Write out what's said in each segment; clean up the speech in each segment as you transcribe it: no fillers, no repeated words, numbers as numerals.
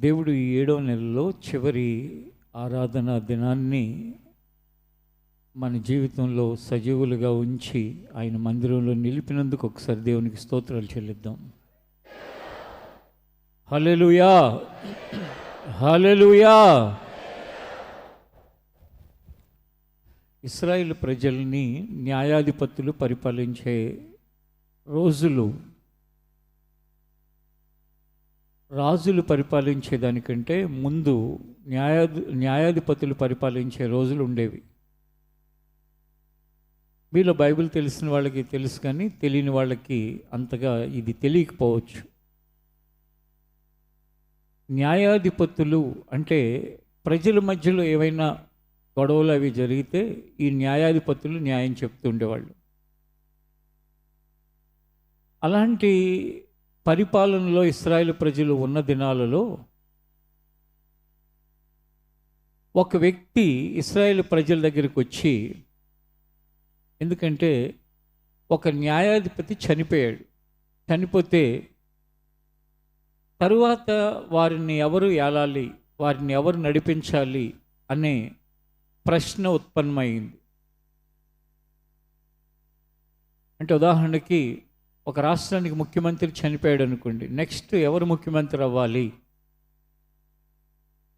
దేవుడు ఈ 7వ నెలలో చివరి ఆరాధన దినాన్ని మన జీవితంలో సజీవులుగా ఉంచి ఆయన మందిరంలో నిలిపినందుకు ఒకసారి దేవునికి స్తోత్రాలు చెల్లిద్దాం. హల్లెలూయా, హల్లెలూయా. ఇశ్రాయేలు ప్రజల్ని న్యాయాధిపతులు పరిపాలించే రోజులు రాజులు పరిపాలించేదానికంటే ముందు న్యాయాధిపతులు పరిపాలించే రోజులు ఉండేవి. మీలో బైబిల్ తెలిసిన వాళ్ళకి తెలుసు, కానీ తెలియని వాళ్ళకి అంతగా ఇది తెలియకపోవచ్చు. న్యాయాధిపతులు అంటే ప్రజల మధ్యలో ఏవైనా గొడవలు అవి జరిగితే ఈ న్యాయాధిపతులు న్యాయం చెప్తూ ఉండేవాళ్ళు. అలాంటి పరిపాలనలో ఇశ్రాయేలు ప్రజలు ఉన్న దినాలలో ఒక వ్యక్తి ఇశ్రాయేలు ప్రజల దగ్గరికి వచ్చి, ఎందుకంటే ఒక న్యాయాధిపతి చనిపోయాడు, చనిపోతే తరువాత వారిని ఎవరు ఏలాలి, వారిని ఎవరు నడిపించాలి అనే ప్రశ్న ఉత్పన్నమైంది. అంటే ఉదాహరణకి ఒక రాష్ట్రానికి ముఖ్యమంత్రి చనిపోయాడు అనుకోండి, నెక్స్ట్ ఎవరు ముఖ్యమంత్రి అవ్వాలి?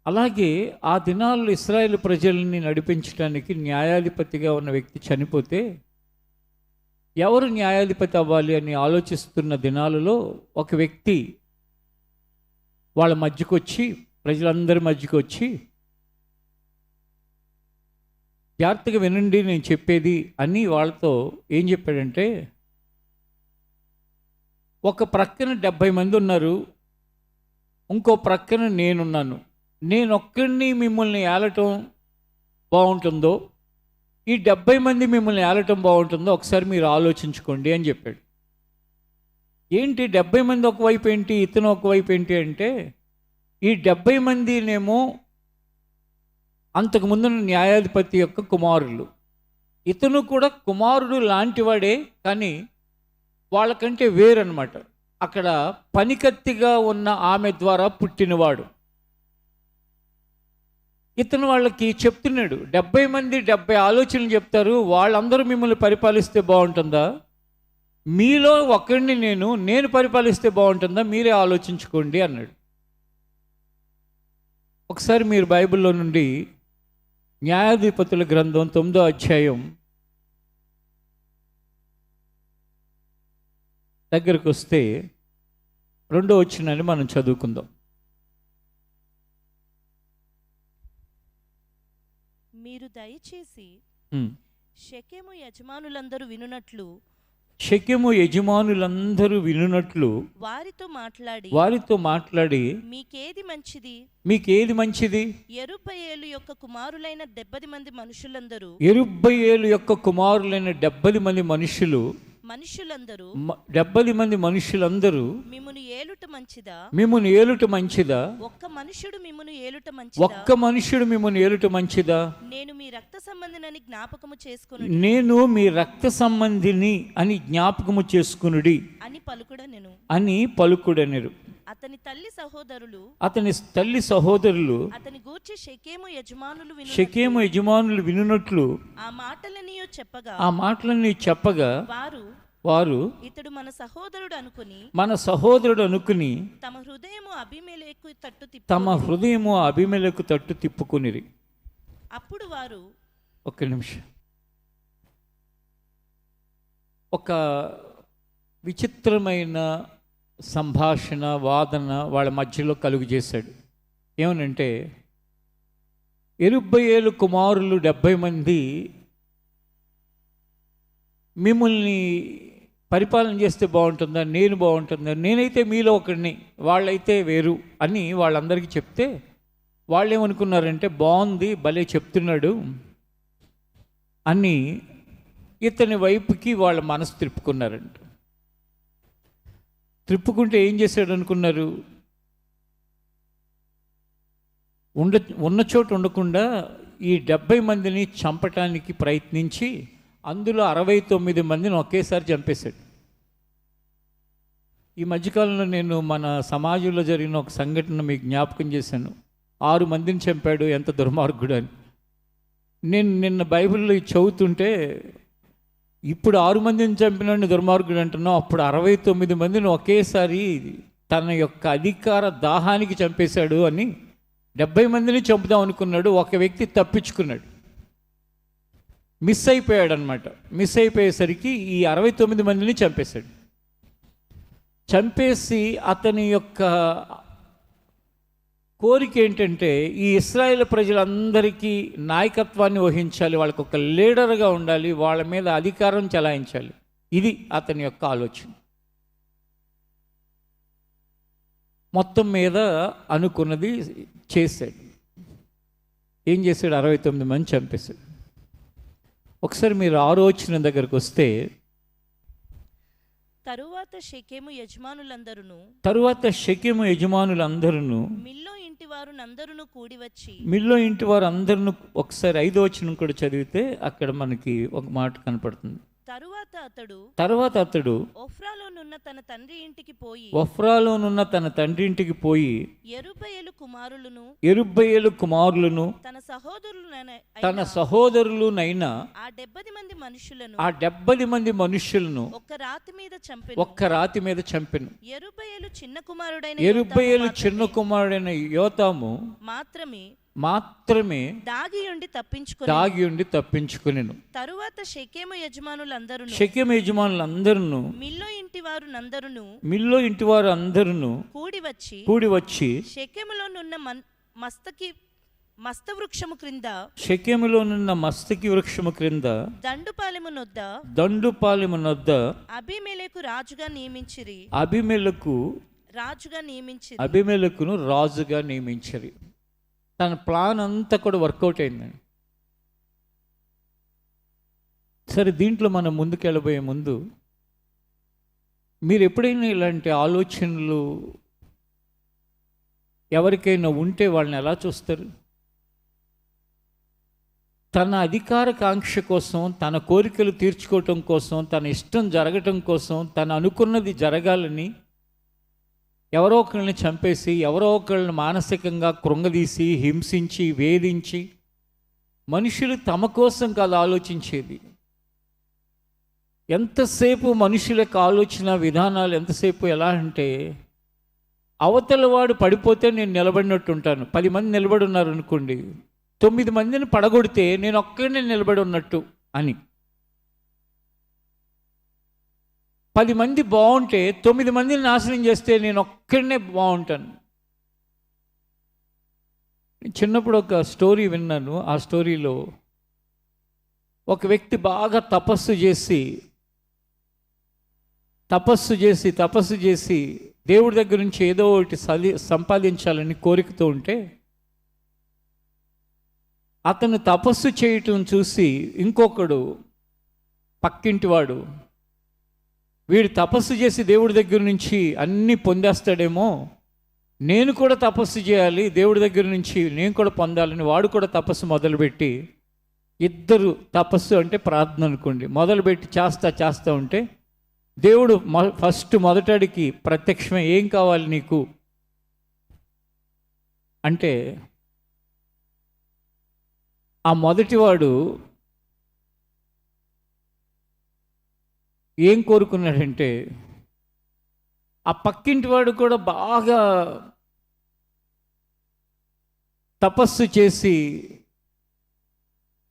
అలాగే ఆ దినాల్లో ఇశ్రాయేలు ప్రజల్ని నడిపించడానికి న్యాయాధిపతిగా ఉన్న వ్యక్తి చనిపోతే ఎవరు న్యాయాధిపతి అవ్వాలి అని ఆలోచిస్తున్న దినాలలో ఒక వ్యక్తి వాళ్ళ మధ్యకు వచ్చి, ప్రజలందరి మధ్యకు వచ్చి, జాగ్రత్తగా వినండి నేను చెప్పేది అని వాళ్ళతో ఏం చెప్పాడంటే, ఒక ప్రక్కన 70 మంది ఉన్నారు, ఇంకో ప్రక్కన నేనున్నాను. నేను ఒక్కడిని మిమ్మల్ని ఏలటం బాగుంటుందో, ఈ 70 మంది మిమ్మల్ని ఏలటం బాగుంటుందో ఒకసారి మీరు ఆలోచించుకోండి అని చెప్పాడు. ఏంటి 70 మంది ఒకవైపు ఏంటి, ఇతను ఒకవైపు ఏంటి అంటే, ఈ 70 మందినేమో అంతకుముందున్న న్యాయాధిపతి యొక్క కుమారులు, ఇతను కూడా కుమారుడు లాంటివాడే, కానీ వాళ్ళకంటే వేరనమాట. అక్కడ పనికత్తిగా ఉన్న ఆమె ద్వారా పుట్టినవాడు. ఇతను వాళ్ళకి చెప్తున్నాడు, 70 మంది 70 ఆలోచనలు చెప్తారు, వాళ్ళందరూ మిమ్మల్ని పరిపాలిస్తే బాగుంటుందా, మీలో ఒకరిని నేను పరిపాలిస్తే బాగుంటుందా, మీరే ఆలోచించుకోండి అన్నాడు. ఒకసారి మీరు బైబిల్లో నుండి న్యాయాధిపతుల గ్రంథం 9వ అధ్యాయం దగ్గరకు వస్తే 2వ వచనాన్ని మనం చదువుకుందాం. మీరు దయచేసి షెకెము యజమానులందరూ వినునట్లు వారితో మాట్లాడి మీకేది మంచిది యెరుబ్బయలు యొక్క కుమారులైన 70 మంది మనుషులు 70 మంది మనుషులందరూ మిమ్మును ఏలుట మంచిదా, ఒక్క మనుషుడు మిమ్మును ఏలుట మంచిదా, నేను మీ రక్త సంబంధిని అని జ్ఞాపకము చేసుకొనుడి అని పలుకుడనెను. అతని తల్లి సహోదరులు అతని గూర్చి షెకెము యజమానులు వినునట్లు ఆ మాటలన్నీ చెప్పగా వారు ఇతడు మన సహోదరుడు అనుకుని తమ హృదయము అబీమెలెకు తట్టు తిప్పుకొనిరి. అప్పుడు వారు ఒక్క నిమిషం, ఒక విచిత్రమైన సంభాషణ, వాదన వాళ్ళ మధ్యలో కలుగు చేశాడు. ఏమనంటే, యెరుబ్బయలు కుమారులు 70 మంది మిమ్మల్ని పరిపాలన చేస్తే బాగుంటుందా, నేను బాగుంటుందా, నేనైతే మీలో ఒకడిని, వాళ్ళైతే వేరు అని వాళ్ళందరికీ చెప్తే వాళ్ళు ఏమనుకున్నారంటే, బాగుంది, భలే చెప్తున్నాడు అని ఇతని వైపుకి వాళ్ళ మనసు త్రిప్పుకున్నారంట. త్రిప్పుకుంటే ఏం చేశాడు అనుకున్నారు? ఉన్న చోటు ఉండకుండా ఈ 70 మందిని చంపటానికి ప్రయత్నించి అందులో 69 మందిని ఒకేసారి చంపేశాడు. ఈ మధ్యకాలంలో నేను మన సమాజంలో జరిగిన ఒక సంఘటన మీకు జ్ఞాపకం చేశాను. 6 మందిని చంపాడు, ఎంత దుర్మార్గుడు అని. నేను నిన్న బైబిల్లో ఇది చదువుతుంటే ఇప్పుడు 6 మందిని చంపినని దుర్మార్గుడు అంటున్నాం, అప్పుడు 69 మందిని ఒకేసారి తన యొక్క అధికార దాహానికి చంపేశాడు అని 70 మందిని చంపుదాం అనుకున్నాడు. ఒక వ్యక్తి తప్పించుకున్నాడు, మిస్ అయిపోయాడు అనమాట. మిస్ అయిపోయేసరికి ఈ 69 మందిని చంపేశాడు. చంపేసి అతని యొక్క కోరిక ఏంటంటే ఈ ఇశ్రాయేల్ ప్రజలందరికీ నాయకత్వాన్ని వహించాలి, వాళ్ళకు ఒక లీడర్గా ఉండాలి, వాళ్ళ మీద అధికారం చెలాయించాలి. ఇది అతని యొక్క ఆలోచన. మొత్తం మీద అనుకున్నది చేశాడు. ఏం చేశాడు? 69 మంది చంపేశాడు. ఒకసారి మీరు 6వ వచనం దగ్గరకు వస్తే, తరువాత షెకెము యజమానులందరును మిల్లో ఇంటి వారునందరును కూడి వచ్చి మిల్లో ఇంటి వారు అందరూ. ఒకసారి 5వ వచనం కూడా చదివితే అక్కడ మనకి ఒక మాట కనపడుతుంది. తరువాత అతడు ఒఫ్రాలోనున్న తన తండ్రి ఇంటికి పోయి యెరుబ్బయలు కుమారులను తన సహోదరులునైనా ఆ 70 మంది మనుషులను ఒక్క రాతి మీద చంపెను. యెరుబ్బయలు చిన్న కుమారుడైన యోతాము మాత్రమే దాగి ఉండి తప్పించుకొనెను. తరువాత షెకెము యజమానులందరూ మిల్లో ఇంటి వారు అందరును కూడి వచ్చి షెకెములోనున్న మస్తవృక్షము క్రింద దండుపాలెము నొద్ద అబీమెలెకు రాజుగా నియమించిరి. తన ప్లాన్ అంతా కూడా వర్కౌట్ అయిందండి. సరే, దీంట్లో మనం ముందుకెళ్ళబోయే ముందు మీరు ఎప్పుడైనా ఇలాంటి ఆలోచనలు ఎవరికైనా ఉంటే వాళ్ళని ఎలా చూస్తారు? తన అధికార కాంక్ష కోసం, తన కోరికలు తీర్చుకోవటం కోసం, తన ఇష్టం జరగటం కోసం, తను అనుకున్నది జరగాలని ఎవరో ఒకరిని చంపేసి, ఎవరో ఒకరిని మానసికంగా కృంగదీసి, హింసించి, వేధించి, మనుషులు తమ కోసం కాదు ఆలోచించేది. ఎంతసేపు మనుషులకు ఆలోచన విధానాలు ఎంతసేపు ఎలా అంటే, అవతల వాడు పడిపోతే నేను నిలబడినట్టు ఉంటాను. 10 మంది నిలబడి ఉన్నారు అనుకోండి, 9 మందిని పడగొడితే నేను ఒక్కడినే నిలబడి ఉన్నట్టు అని. 10 మంది బాగుంటే 9 మందిని నాశనం చేస్తే నేను ఒక్కడినే బాగుంటాను. చిన్నప్పుడు ఒక స్టోరీ విన్నాను. ఆ స్టోరీలో ఒక వ్యక్తి బాగా తపస్సు చేసి దేవుడి దగ్గర నుంచి ఏదో ఒకటి సంపాదించాలని కోరికతో ఉంటే, అతను తపస్సు చేయటం చూసి ఇంకొకడు పక్కింటివాడు, వీడు తపస్సు చేసి దేవుడి దగ్గర నుంచి అన్నీ పొందేస్తాడేమో, నేను కూడా తపస్సు చేయాలి, దేవుడి దగ్గర నుంచి నేను కూడా పొందాలని వాడు కూడా తపస్సు మొదలుపెట్టి, ఇద్దరు తపస్సు అంటే ప్రార్థన అనుకోండి, మొదలుపెట్టి చేస్తా ఉంటే దేవుడు మొదటడికి ప్రత్యక్షమే, ఏం కావాలి నీకు అంటే, ఆ మొదటివాడు ఏం కోరుకున్నాడంటే, ఆ పక్కింటి వాడు కూడా బాగా తపస్సు చేసి,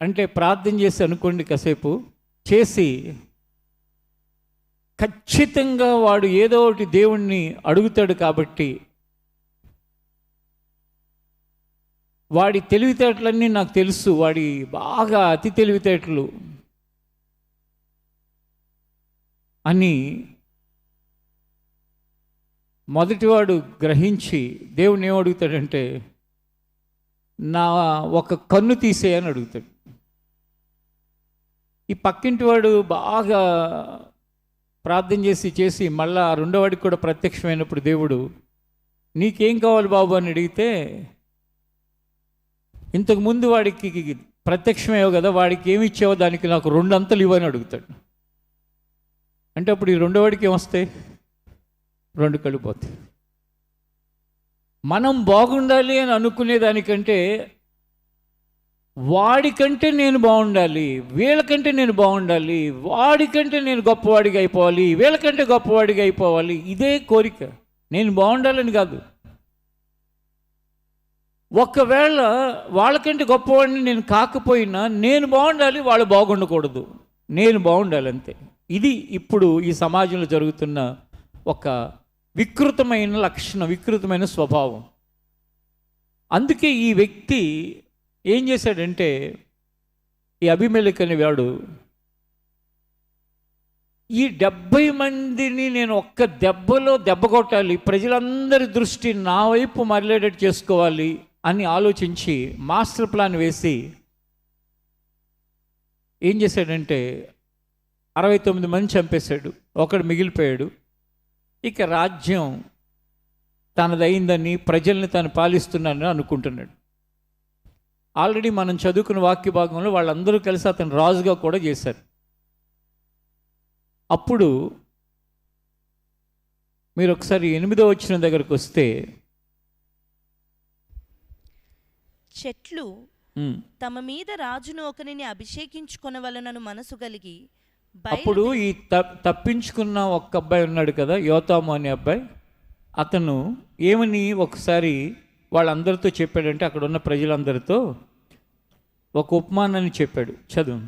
అంటే ప్రార్థన చేసి అనుకోండి, కాసేపు చేసి ఖచ్చితంగా వాడు ఏదో ఒకటి దేవుణ్ణి అడుగుతాడు కాబట్టి, వాడి తెలివితేటలన్నీ నాకు తెలుసు, వాడి బాగా అతి తెలివితేటలు అని మొదటివాడు గ్రహించి దేవుని ఏమడుగుతాడంటే, నా ఒక కన్ను తీసేయని అడుగుతాడు. ఈ పక్కింటి వాడు బాగా ప్రార్థన చేసి మళ్ళా రెండోవాడికి కూడా ప్రత్యక్షమైనప్పుడు దేవుడు, నీకేం కావాలి బాబు అని అడిగితే, ఇంతకుముందు వాడికి ప్రత్యక్షమేవో కదా, వాడికి ఏమి ఇచ్చావో దానికి నాకు 2 అంతలు ఇవ్వని అడుగుతాడు. అంటే అప్పుడు ఈ రెండోవాడికి ఏమొస్తాయి? రెండు కళ్ళు పోతాయి. మనం బాగుండాలి అని అనుకునే దానికంటే వాడికంటే నేను బాగుండాలి, వీళ్ళకంటే నేను బాగుండాలి, వాడికంటే నేను గొప్పవాడిగా అయిపోవాలి, వీళ్ళకంటే గొప్పవాడిగా అయిపోవాలి, ఇదే కోరిక. నేను బాగుండాలని కాదు. ఒకవేళ వాళ్ళకంటే గొప్పవాడిని నేను కాకపోయినా నేను బాగుండాలి, వాళ్ళు బాగుండకూడదు, నేను బాగుండాలి అంతే. ఇది ఇప్పుడు ఈ సమాజంలో జరుగుతున్న ఒక వికృతమైన లక్షణం, వికృతమైన స్వభావం. అందుకే ఈ వ్యక్తి ఏం చేశాడంటే, ఈ అబీమెలెకు అనేవాడు ఈ 70 మందిని నేను ఒక్క దెబ్బలో దెబ్బ కొట్టాలి, ప్రజలందరి దృష్టి నా వైపు మరలేటట్టు చేసుకోవాలి అని ఆలోచించి మాస్టర్ ప్లాన్ వేసి ఏం చేశాడంటే 69 మంది చంపేశాడు. ఒకడు మిగిలిపోయాడు. ఇక రాజ్యం తనదైందని, ప్రజల్ని తాను పాలిస్తున్నానని అనుకుంటున్నాడు. ఆల్రెడీ మనం చదువుకున్న వాక్య భాగంలో వాళ్ళందరూ కలిసి అతను రాజుగా కూడా చేశారు. అప్పుడు మీరు ఒకసారి 8వ వచనం దగ్గరకు వస్తే, చెట్లు తమ మీద రాజును ఒకరిని అభిషేకించుకొనవలనను మనసు కలిగి, అప్పుడు ఈ తప్పించుకున్న ఒక్క అబ్బాయి ఉన్నాడు కదా, యోతాము అనే అబ్బాయి, అతను ఏమని ఒకసారి వాళ్ళందరితో చెప్పాడంటే, అక్కడ ఉన్న ప్రజలందరితో ఒక ఉపమానాన్ని చెప్పాడు. చదువు.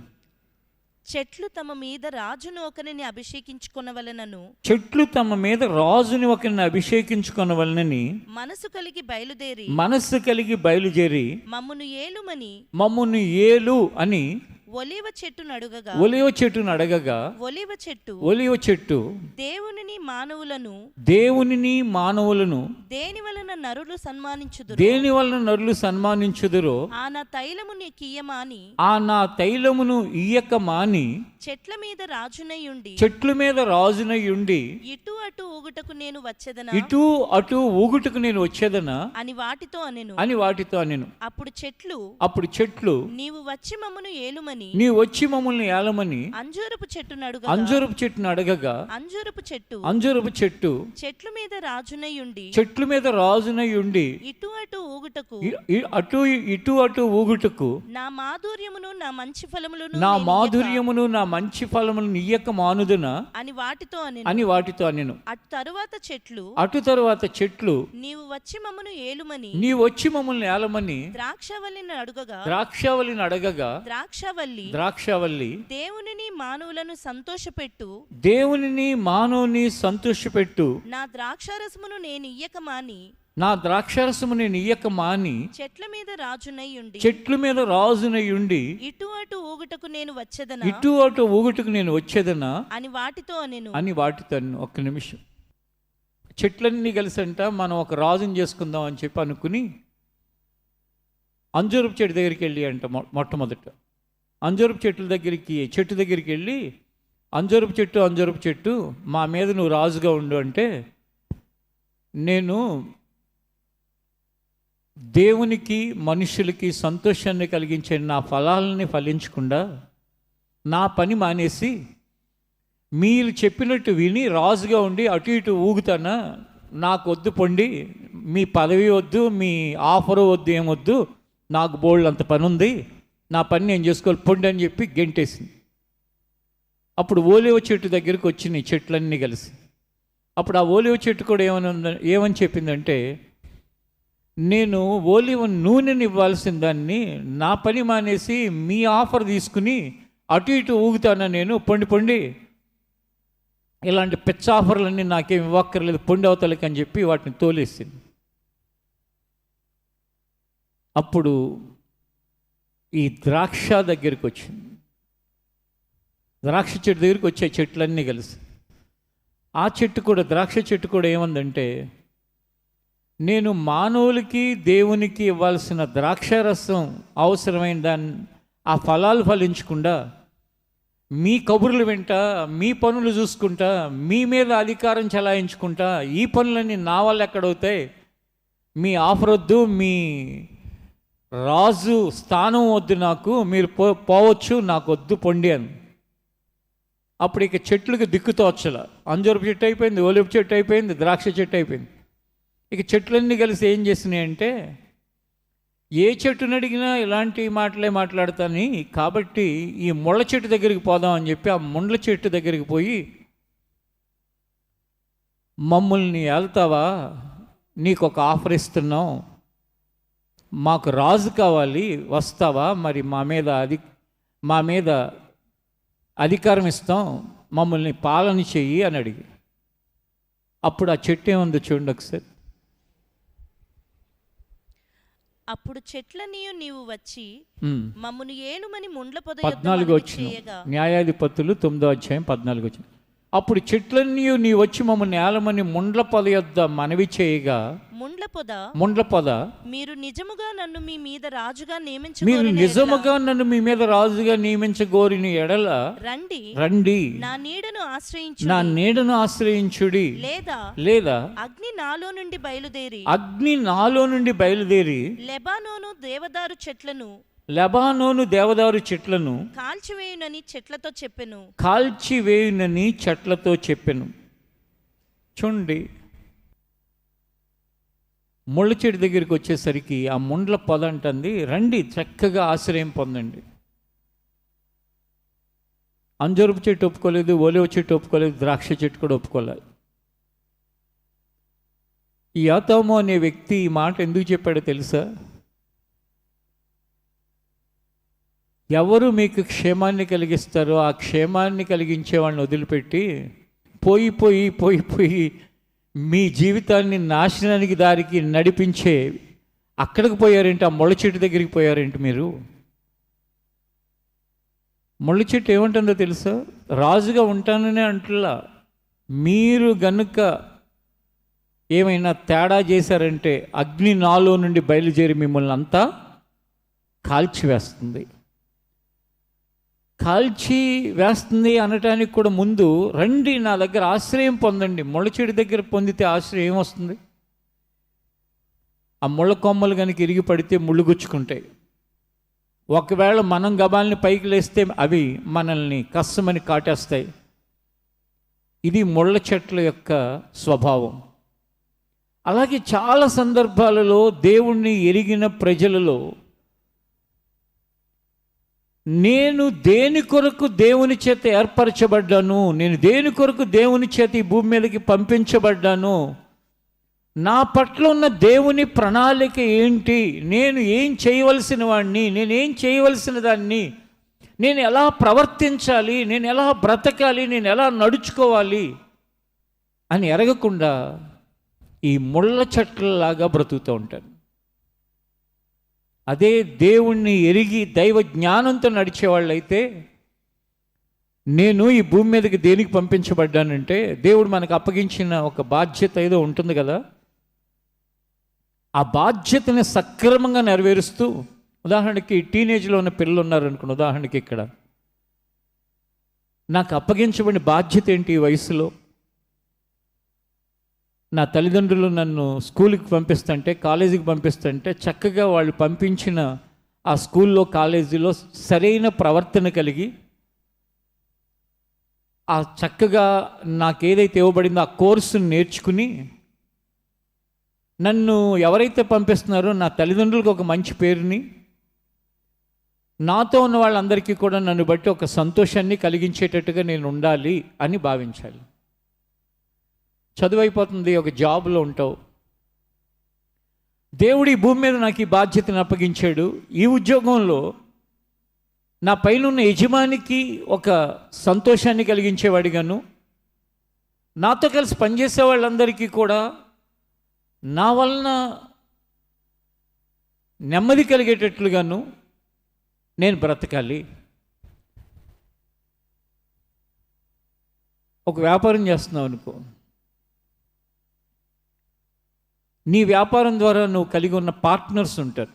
చెట్లు తమ మీద రాజును ఒకరిని అభిషేకించుకొనవలనను, చెట్లు తమ మీద రాజుని ఒకరిని అభిషేకించుకొనవలనని మనస్సు కలిగి బయలుదేరి మమ్మును ఏలు అని ఒలీవ చెట్టును అడగగా ఒలీవ చెట్టు దేవునిని మానవులను దేని వలన నరులు సన్మానించుదురో ఆ నా తైలమును ఇయ్యక మాని చెట్ల మీద రాజునై ఉండి ఇటు అటు ఊగుటకు నేను వచ్చేదనా అని వాటితో అనెను. అప్పుడు చెట్లు నీవు వచ్చి మమ్మల్ని ఏలమని అంజూరపు చెట్టును అడగగా అంజూరపు చెట్టు చెట్ల మీద రాజునై ఉండి ఇటు అటు ఊగుటకు నా మాధుర్యమును నా మంచి ఫలములను ఇయ్యక మానుదునా అని వాటితో అనెను. అటు తరువాత చెట్లు నీవు వచ్చి మమ్మల్ని ఏలమని ద్రాక్షవల్లిని అడగగా ద్రాక్షవల్లి దేవునిని మానవుని సంతోషపెట్టు నా ద్రాక్షారసమును నేను ఇయ్యక మాని చెట్ల మీద రాజునై ఉండి ఇటు అటు ఊగుటకు నేను వచ్చేదనా అని వాటితో అనెను. ఒక్క నిమిషం. చెట్లన్నీ కలిసంట మనం ఒక రాజుని చేసుకుందాం అని చెప్పి అనుకుని అంజూరపు చెట్టు దగ్గరికి వెళ్ళి అంట, మొట్టమొదట అంజూరపు చెట్టు దగ్గరికి వెళ్ళి అంజూరపు చెట్టు మా మీద నువ్వు రాజుగా ఉండు అంటే, నేను దేవునికి మనుషులకి సంతోషాన్ని కలిగించే నా ఫలాలని ఫలించకుండా నా పని మానేసి మీరు చెప్పినట్టు విని రాజుగా ఉండి అటు ఇటు ఊగుతానా? నాకు వద్దు పొండి, మీ పదవి వద్దు, మీ ఆఫరు వద్దు, ఏమొద్దు, నాకు బోల్డ్ అంత పని ఉంది, నా పని నేను చేసుకోవాలి పొండి అని చెప్పి గెంటేసింది. అప్పుడు ఓలివ చెట్టు దగ్గరికి వచ్చినాయి చెట్లన్నీ కలిసి. అప్పుడు ఆ ఓలివ చెట్టు కూడా ఏమని చెప్పిందంటే, నేను ఓలివ నూనెని ఇవ్వాల్సిన దాన్ని నా పని మానేసి మీ ఆఫర్ తీసుకుని అటు ఇటు ఊగుతానా నేను, పొండి ఇలాంటి పిచ్చ ఆఫర్లన్నీ నాకేం ఇవ్వక్కర్లేదు, పొండి అవతలకి అని చెప్పి వాటిని తోలేసింది. అప్పుడు ఈ ద్రాక్ష దగ్గరికి వచ్చింది. ద్రాక్ష చెట్టు దగ్గరికి వచ్చే చెట్లన్నీ కలిసి ఆ చెట్టు కూడా, ద్రాక్ష చెట్టు కూడా ఏమందంటే, నేను మానవులకి దేవునికి ఇవ్వాల్సిన ద్రాక్షారసం అవసరమైన దాన్ని ఆ ఫలాలు ఫలించకుండా మీ కబుర్లు వెంట, మీ పనులు చూసుకుంటా, మీ మీద అధికారం చెలాయించుకుంటా, ఈ పనులన్నీ నా వల్ల ఎక్కడవుతాయి, మీ ఆఫర్ వద్దు, మీ రాజు స్థానం వద్దు, నాకు మీరు పోవచ్చు, నాకు వద్దు పొండి అని. అప్పుడు ఇక చెట్లకు దిక్కుతోచల. అంజూరపు చెట్టు అయిపోయింది, ఒలివ చెట్టు అయిపోయింది, ద్రాక్ష చెట్టు అయిపోయింది. ఇక చెట్లన్నీ కలిసి ఏం చేసినాయంటే, ఏ చెట్టుని అడిగినా ఇలాంటి మాటలే మాట్లాడతాని, కాబట్టి ఈ ముళ్ళ చెట్టు దగ్గరికి పోదాం అని చెప్పి ఆ ముళ్ళ చెట్టు దగ్గరికి పోయి, మమ్మల్ని వెళ్తావా, నీకు ఒక ఆఫర్ ఇస్తున్నాం, మాకు రాజు కావాలి, వస్తావా, మరి మా మీద అధికారం ఇస్తాం, మమ్మల్ని పాలన చెయ్యి అని అడిగి. అప్పుడు ఆ చెట్టు ఏముందో చూడండి ఒకసారి. అప్పుడు చెట్లనియు నీవు వచ్చి మమ్మును ఏనుమని ముండ్ల పొద 14 వచ్చిన న్యాయాధిపతులు 9వ అధ్యాయం 14 వచ్చిన. అప్పుడు చెట్లన్నీ నీ వచ్చి మమ్మల్ని ఏలమని ముండ్ల పొద యొద్ద మనవి చేయగా, ముండ్ల పొద మీరు నిజముగా నన్ను మీ మీద రాజుగా నియమించగోరిన ఎడల రండి నా నీడను ఆశ్రయించుడి, లేదా అగ్ని నాలో నుండి బయలుదేరి లెబానోను దేవదారు చెట్లను కాల్చివేయునని చెట్లతో చెప్పెను. చూడండి, ముళ్ళ చెట్టు దగ్గరికి వచ్చేసరికి ఆ ముండ్ల పొద అంటుంది, రండి చక్కగా ఆశ్రయం పొందండి. అంజూరపు చెట్టు ఒప్పుకోలేదు, ఒలివ చెట్టు ఒప్పుకోలేదు, ద్రాక్ష చెట్టు కూడా ఒప్పుకోలేదు. ఈ యాతాము అనే వ్యక్తి ఈ మాట ఎందుకు చెప్పాడో తెలుసా? ఎవరు మీకు క్షేమాన్ని కలిగిస్తారో ఆ క్షేమాన్ని కలిగించే వాళ్ళని వదిలిపెట్టి పోయి మీ జీవితాన్ని నాశనానికి దారికి నడిపించే అక్కడికి పోయారేంటి? ఆ ముళ్ళ చెట్టు దగ్గరికి పోయారేంటి మీరు? ముళ్ళ చెట్టు ఏమంటుందో తెలుసా? రాజుగా ఉంటాననే అంటున్నా. మీరు గనుక ఏమైనా తేడా చేశారంటే అగ్ని నాలో నుండి బయలుదేరి మిమ్మల్ని అంతా కాల్చివేస్తుంది. కాల్చి వేస్తుంది అనటానికి కూడా ముందు రండి నా దగ్గర ఆశ్రయం పొందండి. ముళ్ళ చెట్టు దగ్గర పొందితే ఆశ్రయం ఏమొస్తుంది? ఆ ముళ్ళ కొమ్మలు కనుక ఇరిగి పడితే ముళ్ళు గుచ్చుకుంటాయి. ఒకవేళ మనం గబాల్ని పైకి లేస్తే అవి మనల్ని కష్టమని కాటేస్తాయి. ఇది ముళ్ళ చెట్ల యొక్క స్వభావం. అలాగే చాలా సందర్భాలలో దేవుణ్ణి ఎరిగిన ప్రజలలో నేను దేని కొరకు దేవుని చేత ఏర్పరచబడ్డాను, నేను దేని కొరకు దేవుని చేత ఈ భూమి మీదకి పంపించబడ్డాను, నా పట్ల ఉన్న దేవుని ప్రణాళిక ఏంటి, నేను ఏం చేయవలసిన వాడిని, నేనేం చేయవలసిన దాన్ని, నేను ఎలా ప్రవర్తించాలి, నేను ఎలా బ్రతకాలి, నేను ఎలా నడుచుకోవాలి అని ఎరగకుండా ఈ ముళ్ళ చెట్లలాగా బ్రతుకుతూ ఉంటాను. అదే దేవుణ్ణి ఎరిగి దైవ జ్ఞానంతో నడిచేవాళ్ళైతే, నేను ఈ భూమి మీదకి దేనికి పంపించబడ్డానంటే, దేవుడు మనకు అప్పగించిన ఒక బాధ్యత ఏదో ఉంటుంది కదా, ఆ బాధ్యతని సక్రమంగా నెరవేరుస్తూ, ఉదాహరణకి టీనేజ్లో ఉన్న పిల్లలు ఉన్నారనుకోండి, ఉదాహరణకి ఇక్కడ నాకు అప్పగించబడిన బాధ్యత ఏంటి ఈ వయసులో? నా తల్లిదండ్రులు నన్ను స్కూల్కి పంపిస్తుంటే, కాలేజీకి పంపిస్తుంటే చక్కగా వాళ్ళు పంపించిన ఆ స్కూల్లో కాలేజీలో సరైన ప్రవర్తన కలిగి, ఆ చక్కగా నాకేదైతే ఇవ్వబడిందో ఆ కోర్సును నేర్చుకుని, నన్ను ఎవరైతే పంపిస్తున్నారో నా తల్లిదండ్రులకు ఒక మంచి పేరుని, నాతో ఉన్న వాళ్ళందరికీ కూడా నన్ను బట్టి ఒక సంతోషాన్ని కలిగించేటట్టుగా నేను ఉండాలి అని భావించాలి. చదువు అయిపోతుంది, ఒక జాబ్లో ఉంటావు, దేవుడు ఈ భూమి మీద నాకు ఈ బాధ్యతను అప్పగించాడు, ఈ ఉద్యోగంలో నా పైన ఉన్న యజమానికి ఒక సంతోషాన్ని కలిగించేవాడిగాను, నాతో కలిసి పనిచేసే వాళ్ళందరికీ కూడా నా వలన నెమ్మది కలిగేటట్లుగాను నేను బ్రతకాలి. ఒక వ్యాపారం చేస్తున్నావు అనుకో, నీ వ్యాపారం ద్వారా నువ్వు కలిగి ఉన్న పార్ట్నర్స్ ఉంటారు.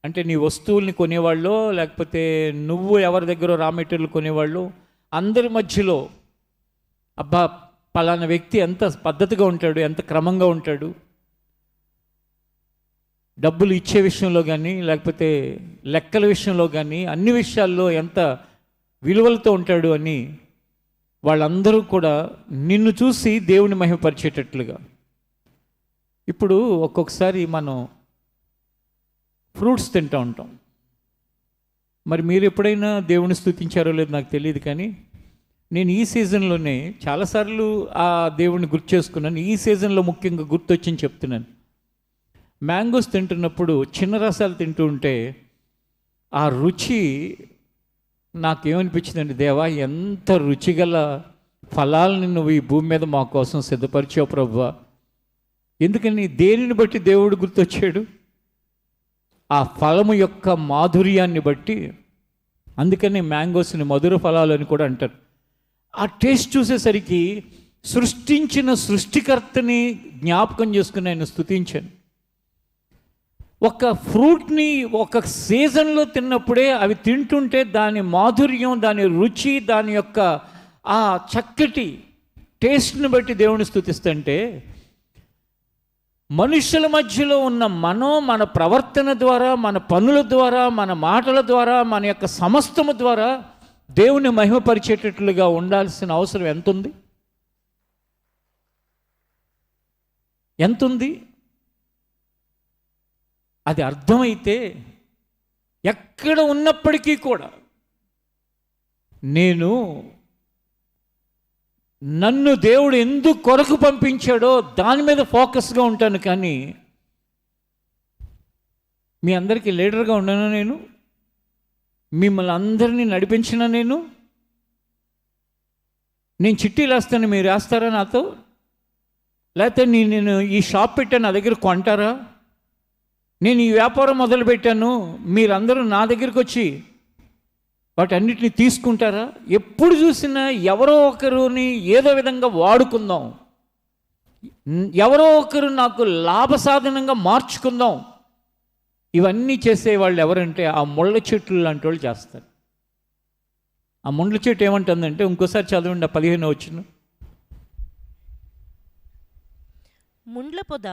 అంటే నీ వస్తువుల్ని కొనేవాళ్ళు, లేకపోతే నువ్వు ఎవరి దగ్గర రా మెటీరియల్ కొనేవాళ్ళు, అందరి మధ్యలో అబ్బా పలానా వ్యక్తి ఎంత పద్ధతిగా ఉంటాడు, ఎంత క్రమంగా ఉంటాడు, డబ్బులు ఇచ్చే విషయంలో కానీ, లేకపోతే లెక్కల విషయంలో కానీ, అన్ని విషయాల్లో ఎంత విలువలతో ఉంటాడు అని వాళ్ళందరూ కూడా నిన్ను చూసి దేవుని మహిమపరిచేటట్లుగా. ఇప్పుడు ఒక్కొక్కసారి మనం ఫ్రూట్స్ తింటూ ఉంటాం. మరి మీరు ఎప్పుడైనా దేవుని స్తుతించారో లేదో నాకు తెలియదు, కానీ నేను ఈ సీజన్లోనే చాలాసార్లు ఆ దేవుడిని గుర్తు చేసుకున్నాను. ఈ సీజన్లో ముఖ్యంగా గుర్తొచ్చింది చెప్తున్నాను. మ్యాంగోస్ తింటున్నప్పుడు చిన్న రసాలు తింటూ ఉంటే ఆ రుచి నాకేమనిపించిందండి, దేవా ఎంత రుచిగల ఫలాలని నువ్వు ఈ భూమి మీద మా కోసం సిద్ధపరిచావు ప్రభువా. ఎందుకని దేనిని బట్టి దేవుడు గుర్తొచ్చాడు? ఆ ఫలము యొక్క మాధుర్యాన్ని బట్టి. అందుకని మ్యాంగోస్ని మధుర ఫలాలు అని కూడా అంటారు. ఆ టేస్ట్ చూసేసరికి సృష్టించిన సృష్టికర్తని జ్ఞాపకం చేసుకుని ఆయన స్తుతించాను. ఒక ఫ్రూట్ని ఒక సీజన్లో తిన్నప్పుడే అవి తింటుంటే దాని మాధుర్యం, దాని రుచి, దాని యొక్క ఆ చక్కటి టేస్ట్ని బట్టి దేవుని స్తుతిస్తుంటే, మనుషుల మధ్యలో ఉన్న మన ప్రవర్తన ద్వారా, మన పనుల ద్వారా, మన మాటల ద్వారా, మన యొక్క సమస్తము ద్వారా దేవుని మహిమపరిచేటట్లుగా ఉండాల్సిన అవసరం ఎంతుంది? ఎంతుంది? అది అర్థమైతే ఎక్కడ ఉన్నప్పటికీ కూడా నన్ను దేవుడు ఎందుకు కొరకు పంపించాడో దాని మీద ఫోకస్గా ఉంటాను. కానీ మీ అందరికీ లీడర్గా ఉన్నాను నేను, మిమ్మల్ని అందరినీ నడిపించిన నేను చిట్టీలు వేస్తాను, మీరు వేస్తారా నాతో? లేకపోతే నేను ఈ షాప్ పెట్టాను, నా దగ్గర కొంటారా? నేను ఈ వ్యాపారం మొదలుపెట్టాను, మీరందరూ నా దగ్గరికి వచ్చి వాటన్నిటిని తీసుకుంటారా? ఎప్పుడు చూసినా ఎవరో ఒకరిని ఏదో విధంగా వాడుకుందాం, ఎవరో ఒకరు నాకు లాభసాధనంగా మార్చుకుందాం, ఇవన్నీ చేసేవాళ్ళు ఎవరంటే ఆ ముళ్ళ చెట్లు లాంటి వాళ్ళు చేస్తారు. ఆ ముళ్ళ చెట్టు ఏమంటుందంటే, ఇంకోసారి చదవండి ఆ 15వ వచనం. ముండ్ల పొద,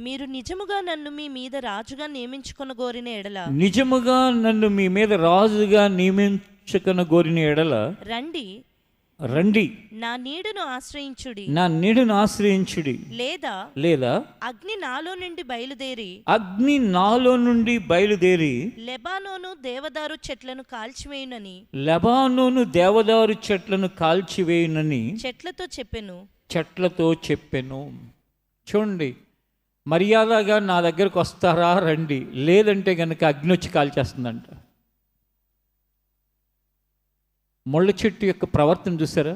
మీరు నిజముగా నన్ను మీ మీద రాజుగా నియమించుకొనగోరిన ఎడల, నిజముగా నన్ను మీ మీద రాజుగా నియమించుకొనగోరిన ఎడల రండి నా నీడను ఆశ్రయించుడి, లేదా అగ్ని నాలో నుండి బయలుదేరి లెబానోను దేవదారు చెట్లను కాల్చివేయునని చెట్లతో చెప్పెను. చూడండి, మర్యాదగా నా దగ్గరకు వస్తారా? రండి, లేదంటే కనుక అగ్ని వచ్చి కాల్చేస్తుందంట. ముళ్ళ చెట్టు యొక్క ప్రవర్తన చూసారా?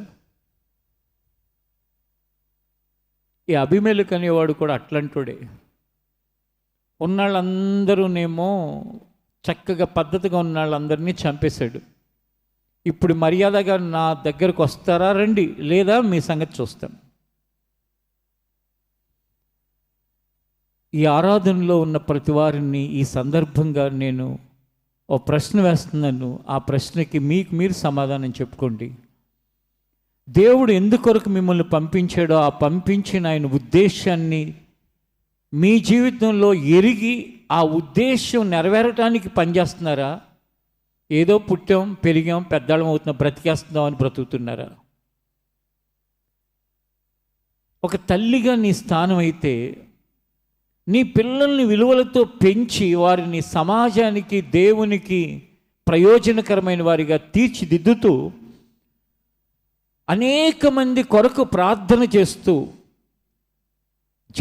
ఈ అభిమేలెకు అనేవాడు కూడా అట్లాంటోడే. ఉన్నాళ్ళందరూనేమో చక్కగా పద్ధతిగా ఉన్న వాళ్ళందరినీ చంపేశాడు. ఇప్పుడు మర్యాదగా నా దగ్గరకు వస్తారా? రండి, లేదా మీ సంగతి చూస్తాను. ఈ ఆరాధనలో ఉన్న ప్రతి వారిని ఈ సందర్భంగా నేను ఓ ప్రశ్న వేస్తున్నాను. ఆ ప్రశ్నకి మీరు సమాధానం చెప్పుకోండి. దేవుడు ఎందుకొరకు మిమ్మల్ని పంపించాడో ఆ పంపించిన ఆయన ఉద్దేశాన్ని మీ జీవితంలో ఎరిగి ఆ ఉద్దేశం నెరవేరటానికి పనిచేస్తున్నారా? ఏదో పుట్టాం, పెరిగాం, పెద్దాళ్ళం అవుతున్నాం, బ్రతికేస్తున్నాం అని బ్రతుకుతున్నారా? ఒక తల్లిగా నీ స్థానం అయితే నీ పిల్లల్ని విలువలతో పెంచి వారిని సమాజానికి, దేవునికి ప్రయోజనకరమైన వారిగా తీర్చిదిద్దుతూ అనేక మంది కొరకు ప్రార్థన చేస్తూ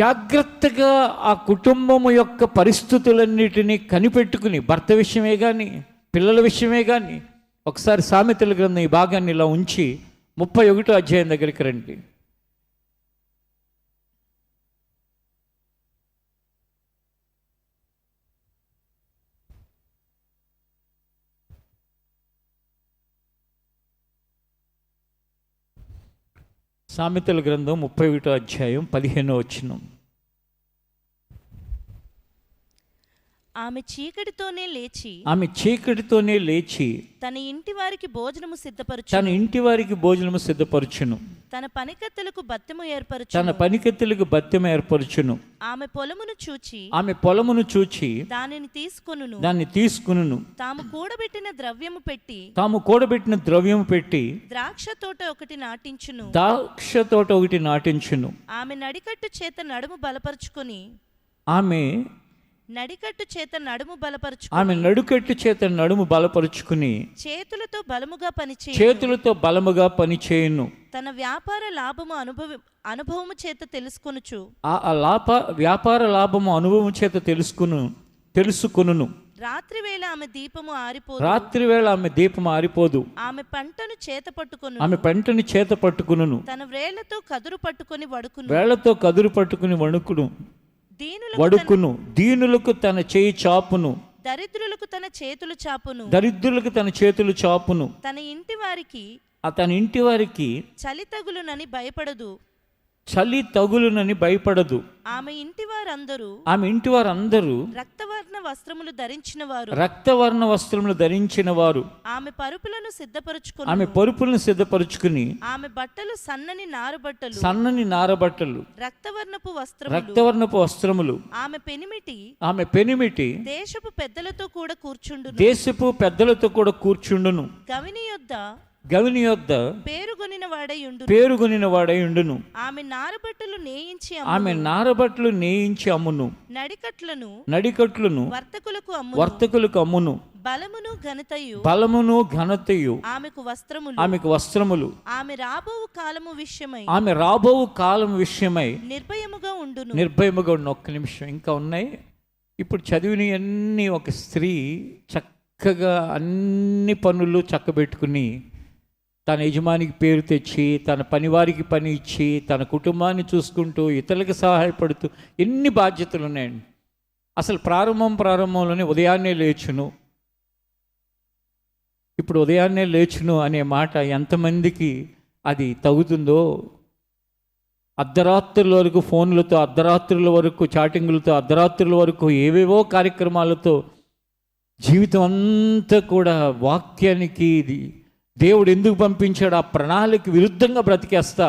జాగ్రత్తగా ఆ కుటుంబము యొక్క పరిస్థితులన్నిటినీ కనిపెట్టుకుని, భర్త విషయమే కానీ పిల్లల విషయమే కానీ, ఒకసారి సామెతల గ్రంథం ఈ భాగాన్ని ఇలా ఉంచి 31వ అధ్యాయం దగ్గరికి రండి. సామెతల గ్రంథం 31వ అధ్యాయం 15వ వచనం. ఆమె చీకటితోనే లేచి తన ఇంటి వారికి భోజనము సిద్ధపరచును. తన పనికత్తెలకు బత్తెము ఏర్పరచును. ఆమె పొలమును చూచి దానిని తీసుకును. తాము కూడబెట్టిన ద్రవ్యము పెట్టి ద్రాక్ష తోట ఒకటి నాటించును. ఆమె నడికట్టు చేత నడుము బలపరుచుకొని చేతులతో బలముగా పనిచేయును. తన వ్యాపార లాభము అనుభవము చేత తెలుసుకొనుచు వ్యాపార లాభము అనుభవము చేత తెలుసుకొనును. రాత్రివేళ ఆమె దీపము ఆరిపోదు. ఆమె పంటను చేత పట్టుకొనును. తన వేళ్లతో కదురు పట్టుకొని వణుకును. దీనులకు తన చేయి చాపును. దరిద్రులకు తన చేతులు చాపును. తన ఇంటి వారికి చలి తగులునని భయపడదు. ఆమె ఇంటి వారందరూ రక్తవర్ణ వస్త్రములు ధరించిన వారు. ఆమె పరుపులను సిద్ధపరుచుకుని ఆమె బట్టలు సన్నని నారబట్టలు రక్తవర్ణపు వస్త్రములు. ఆమె పెనిమిటి దేశపు పెద్దలతో కూడా కూర్చుండును. గవిని యొద్ద పేరుగొనిన వాడై ఆమె నారబట్టలు నేయించి అమ్మును. నడికట్లను వర్తకులకు అమ్మును. బలమును ఘనతయు ఆమెకు వస్త్రములు. ఆమె రాబోవు కాలము విషయమై నిర్భయముగా ఉండును. ఒక్క నిమిషం ఇంకా ఉన్నాయి. ఇప్పుడు చదివినవన్నీ ఒక స్త్రీ చక్కగా అన్ని పనులు చక్కబెట్టుకుని తన యజమానికి పేరు తెచ్చి, తన పనివారికి పని ఇచ్చి, తన కుటుంబాన్ని చూసుకుంటూ, ఇతరులకు సహాయపడుతూ ఎన్ని బాధ్యతలు ఉన్నాయండి. అసలు ప్రారంభంలోనే ఉదయాన్నే లేచును. ఇప్పుడు ఉదయాన్నే లేచును అనే మాట ఎంతమందికి అది తగుతుందో. అర్ధరాత్రుల వరకు ఫోన్లతో, అర్ధరాత్రుల వరకు చాటింగులతో, అర్ధరాత్రుల వరకు ఏవేవో కార్యక్రమాలతో జీవితం అంతా కూడా వాక్యానికి దేవుడు ఎందుకు పంపించాడు ఆ ప్రణాళిక విరుద్ధంగా బ్రతికేస్తా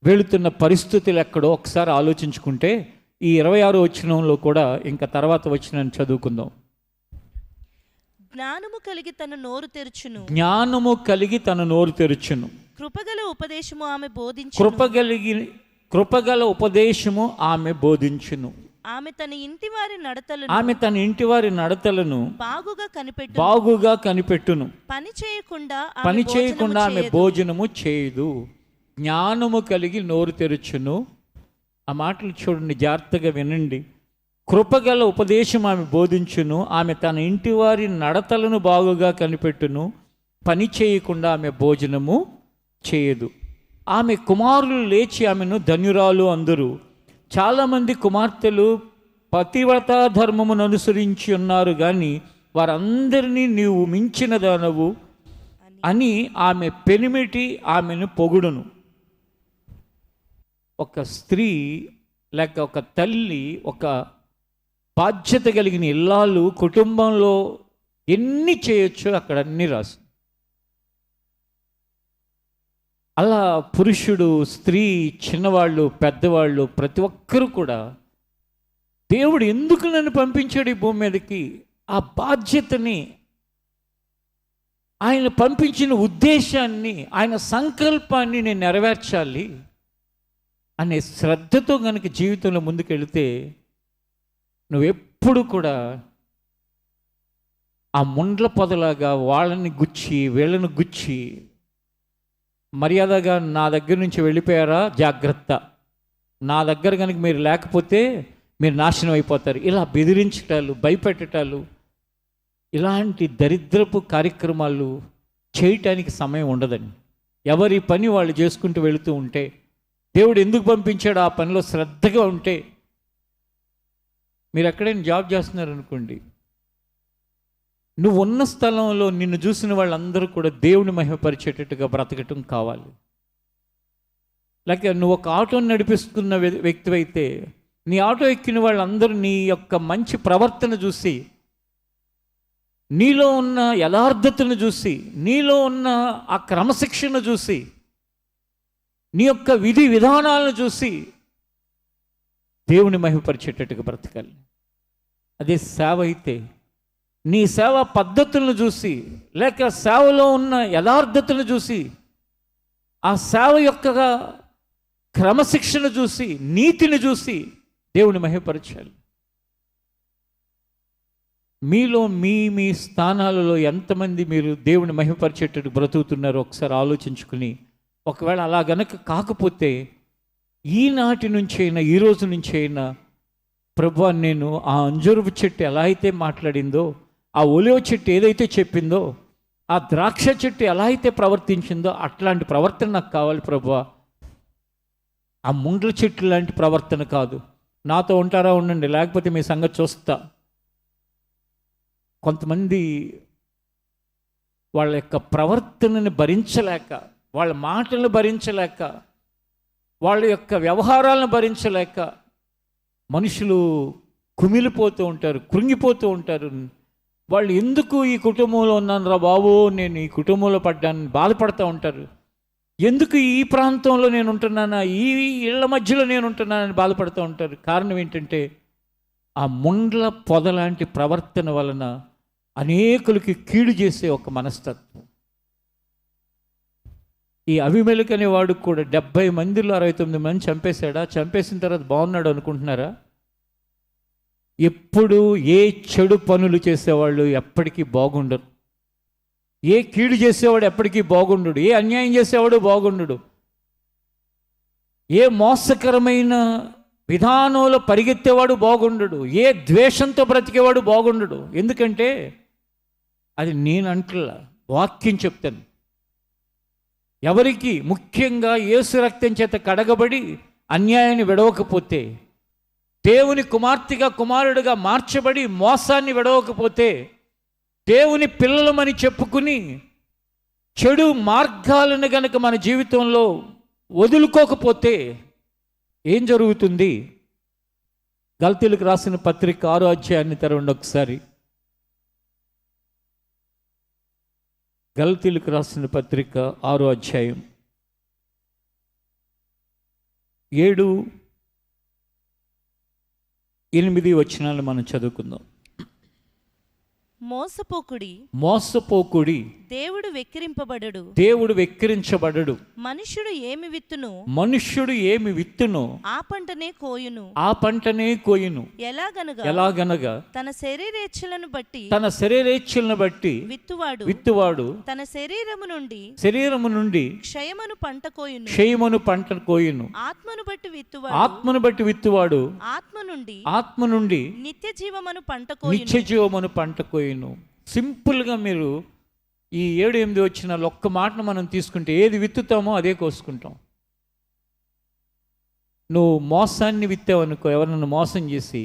వెళుతున్న పరిస్థితులు ఎక్కడో ఒకసారి ఆలోచించుకుంటే ఈ 26వ వచనంలో కూడా ఇంకా తర్వాత వచనం చదువుకుందాం. జ్ఞానము కలిగి తన నోరు తెరుచును. కృపగల ఉపదేశము ఆమె బోధించును. ఆమె తన ఇంటి వారి నడతలను బాగుగా కనిపెట్టును. పని చేయకుండా ఆమె భోజనము చేయదు. జ్ఞానము కలిగి నోరు తెరుచును. ఆ మాటలు చూడండి, జాగ్రత్తగా వినండి. కృపగల ఉపదేశం ఆమె బోధించును. ఆమె తన ఇంటి వారి నడతలను బాగుగా కనిపెట్టును. పని చేయకుండా ఆమె భోజనము చేయదు. ఆమె కుమారులు లేచి ఆమెను ధన్యురాలు అందరూ. చాలామంది కుమార్తెలు పతివ్రతా ధర్మమును అనుసరించి ఉన్నారు, కానీ వారందరినీ నీవు మించిన దానవు అని ఆమె పెనిమిటి ఆమెను పొగుడును. ఒక స్త్రీ లేక ఒక తల్లి, ఒక బాధ్యత కలిగిన ఇల్లాలు కుటుంబంలో ఎన్ని చేయొచ్చో అక్కడ అన్ని రాసు. అలా పురుషుడు, స్త్రీ, చిన్నవాళ్ళు, పెద్దవాళ్ళు ప్రతి ఒక్కరూ కూడా దేవుడు ఎందుకు నన్ను పంపించాడు ఈ భూమి మీదకి, ఆ బాధ్యతని, ఆయన పంపించిన ఉద్దేశాన్ని, ఆయన సంకల్పాన్ని నేను నెరవేర్చాలి అనే శ్రద్ధతో కనుక జీవితంలో ముందుకెళ్తే నువ్వెప్పుడు కూడా ఆ ముండ్ల పొదలాగా వాళ్ళని గుచ్చి వీళ్ళని గుచ్చి మర్యాదగా నా దగ్గర నుంచి వెళ్ళిపోయారా జాగ్రత్త, నా దగ్గర కనుక మీరు లేకపోతే మీరు నాశనం అయిపోతారు, ఇలా బెదిరించటాలు, భయపెట్టటాలు, ఇలాంటి దరిద్రపు కార్యక్రమాలు చేయటానికి సమయం ఉండదండి. ఎవరి పని వాళ్ళు చేసుకుంటూ వెళుతూ ఉంటే, దేవుడు ఎందుకు పంపించాడు ఆ పనిలో శ్రద్ధగా ఉంటే, మీరు ఎక్కడైనా జాబ్ చేస్తున్నారనుకోండి, నువ్వు ఉన్న స్థలంలో నిన్ను చూసిన వాళ్ళందరూ కూడా దేవుని మహిమపరిచేటట్టుగా బ్రతకటం కావాలి. లేక నువ్వు ఒక ఆటోని నడిపిస్తున్న వ్యక్తి అయితే నీ ఆటో ఎక్కిన వాళ్ళందరూ నీ యొక్క మంచి ప్రవర్తన చూసి, నీలో ఉన్న యథార్థతను చూసి, నీలో ఉన్న ఆ క్రమశిక్షణ చూసి, నీ యొక్క విధి విధానాలను చూసి దేవుని మహిమపరిచేటట్టుగా బ్రతకాలి. అదే సేవ అయితే నీ సేవ పద్ధతులను చూసి, లేక సేవలో ఉన్న యథార్థతను చూసి, ఆ సేవ యొక్క క్రమశిక్షణ చూసి, నీతిని చూసి దేవుని మహిమపరచాలి. మీలో మీ స్థానాలలో ఎంతమంది మీరు దేవుని మహిమపరిచేటట్టు బ్రతుకుతున్నారో ఒకసారి ఆలోచించుకుని, ఒకవేళ అలా గనక కాకపోతే ఈనాటి నుంచి అయినా, ఈ రోజు నుంచి అయినా, ప్రభువా నేను ఆ అంజూరపు చెట్టు ఎలా అయితే మాట్లాడిందో, ఆ ఒలివ చెట్టు ఏదైతే చెప్పిందో, ఆ ద్రాక్ష చెట్టు ఎలా అయితే ప్రవర్తించిందో అట్లాంటి ప్రవర్తన నాకు కావాలి ప్రభువా. ఆ ముండ్ల చెట్టు లాంటి ప్రవర్తన కాదు. నాతో ఉంటారా ఉండండి, లేకపోతే మీ సంగతి చూస్తా. కొంతమంది వాళ్ళ యొక్క ప్రవర్తనని భరించలేక, వాళ్ళ మాటలను భరించలేక, వాళ్ళ యొక్క వ్యవహారాలను భరించలేక మనుషులు కుమిలిపోతూ ఉంటారు, కృంగిపోతూ ఉంటారు. వాళ్ళు ఎందుకు ఈ కుటుంబంలో ఉన్నాను రా బాబు, నేను ఈ కుటుంబంలో పడ్డాను బాధపడుతూ ఉంటారు. ఎందుకు ఈ ప్రాంతంలో నేను ఉంటున్నానా, ఈ ఇళ్ల మధ్యలో నేను ఉంటున్నానని బాధపడుతూ ఉంటారు. కారణం ఏంటంటే ఆ ముండ్ల పొద లాంటి ప్రవర్తన వలన అనేకులకి కీడు చేసే ఒక మనస్తత్వం. ఈ అభిమెలక్ అనేవాడు కూడా 70 మందిలో 69 మంది చంపేశాడా? చంపేసిన తర్వాత బాగున్నాడు అనుకుంటున్నారా? ఎప్పుడు ఏ చెడు పనులు చేసేవాళ్ళు ఎప్పటికీ బాగుండరు. ఏ కీడు చేసేవాడు ఎప్పటికీ బాగుండడు. ఏ అన్యాయం చేసేవాడు బాగుండడు. ఏ మోసకరమైన విధానంలో పరిగెత్తేవాడు బాగుండడు. ఏ ద్వేషంతో బ్రతికేవాడు బాగుండడు. ఎందుకంటే అది నేనంటలా, వాక్యం చెప్తాను. ఎవరికి ముఖ్యంగా యేసు రక్తం చేత కడగబడి అన్యాయాన్ని విడవకపోతే, దేవుని కుమార్తెగా కుమారుడిగా మార్చబడి మోసాన్ని విడవకపోతే, దేవుని పిల్లలమని చెప్పుకుని చెడు మార్గాలను గనక మన జీవితంలో వదులుకోకపోతే ఏం జరుగుతుంది? గల్తీలకు రాసిన పత్రిక 6వ అధ్యాయాన్ని తెరవండి ఒకసారి. గల్తీలకు రాసిన పత్రిక 6వ అధ్యాయం 7, 8 వచనాలు మనం చదువుకుందాం. మోసపోకుడి, దేవుడు వెక్కిరింపబడడు, దేవుడు వెక్కిరించబడడు. మనుష్యుడు ఏమి విత్తును ఆ పంటనే కోయును. ఎలాగనగా తన శరీరేచ్ఛలను బట్టి విత్తువాడు తన శరీరము నుండి క్షయమును పంట కోయును. ఆత్మను బట్టి విత్తువాడు ఆత్మ నుండి నిత్య జీవమును పంట కోయును. సింపుల్గా మీరు ఈ 7, 8 వచనాలు ఒక్క మాటను మనం తీసుకుంటే, ఏది విత్తుతామో అదే కోసుకుంటాం. నువ్వు మోసాన్ని విత్తావనుకో, ఎవరినైనా మోసం చేసి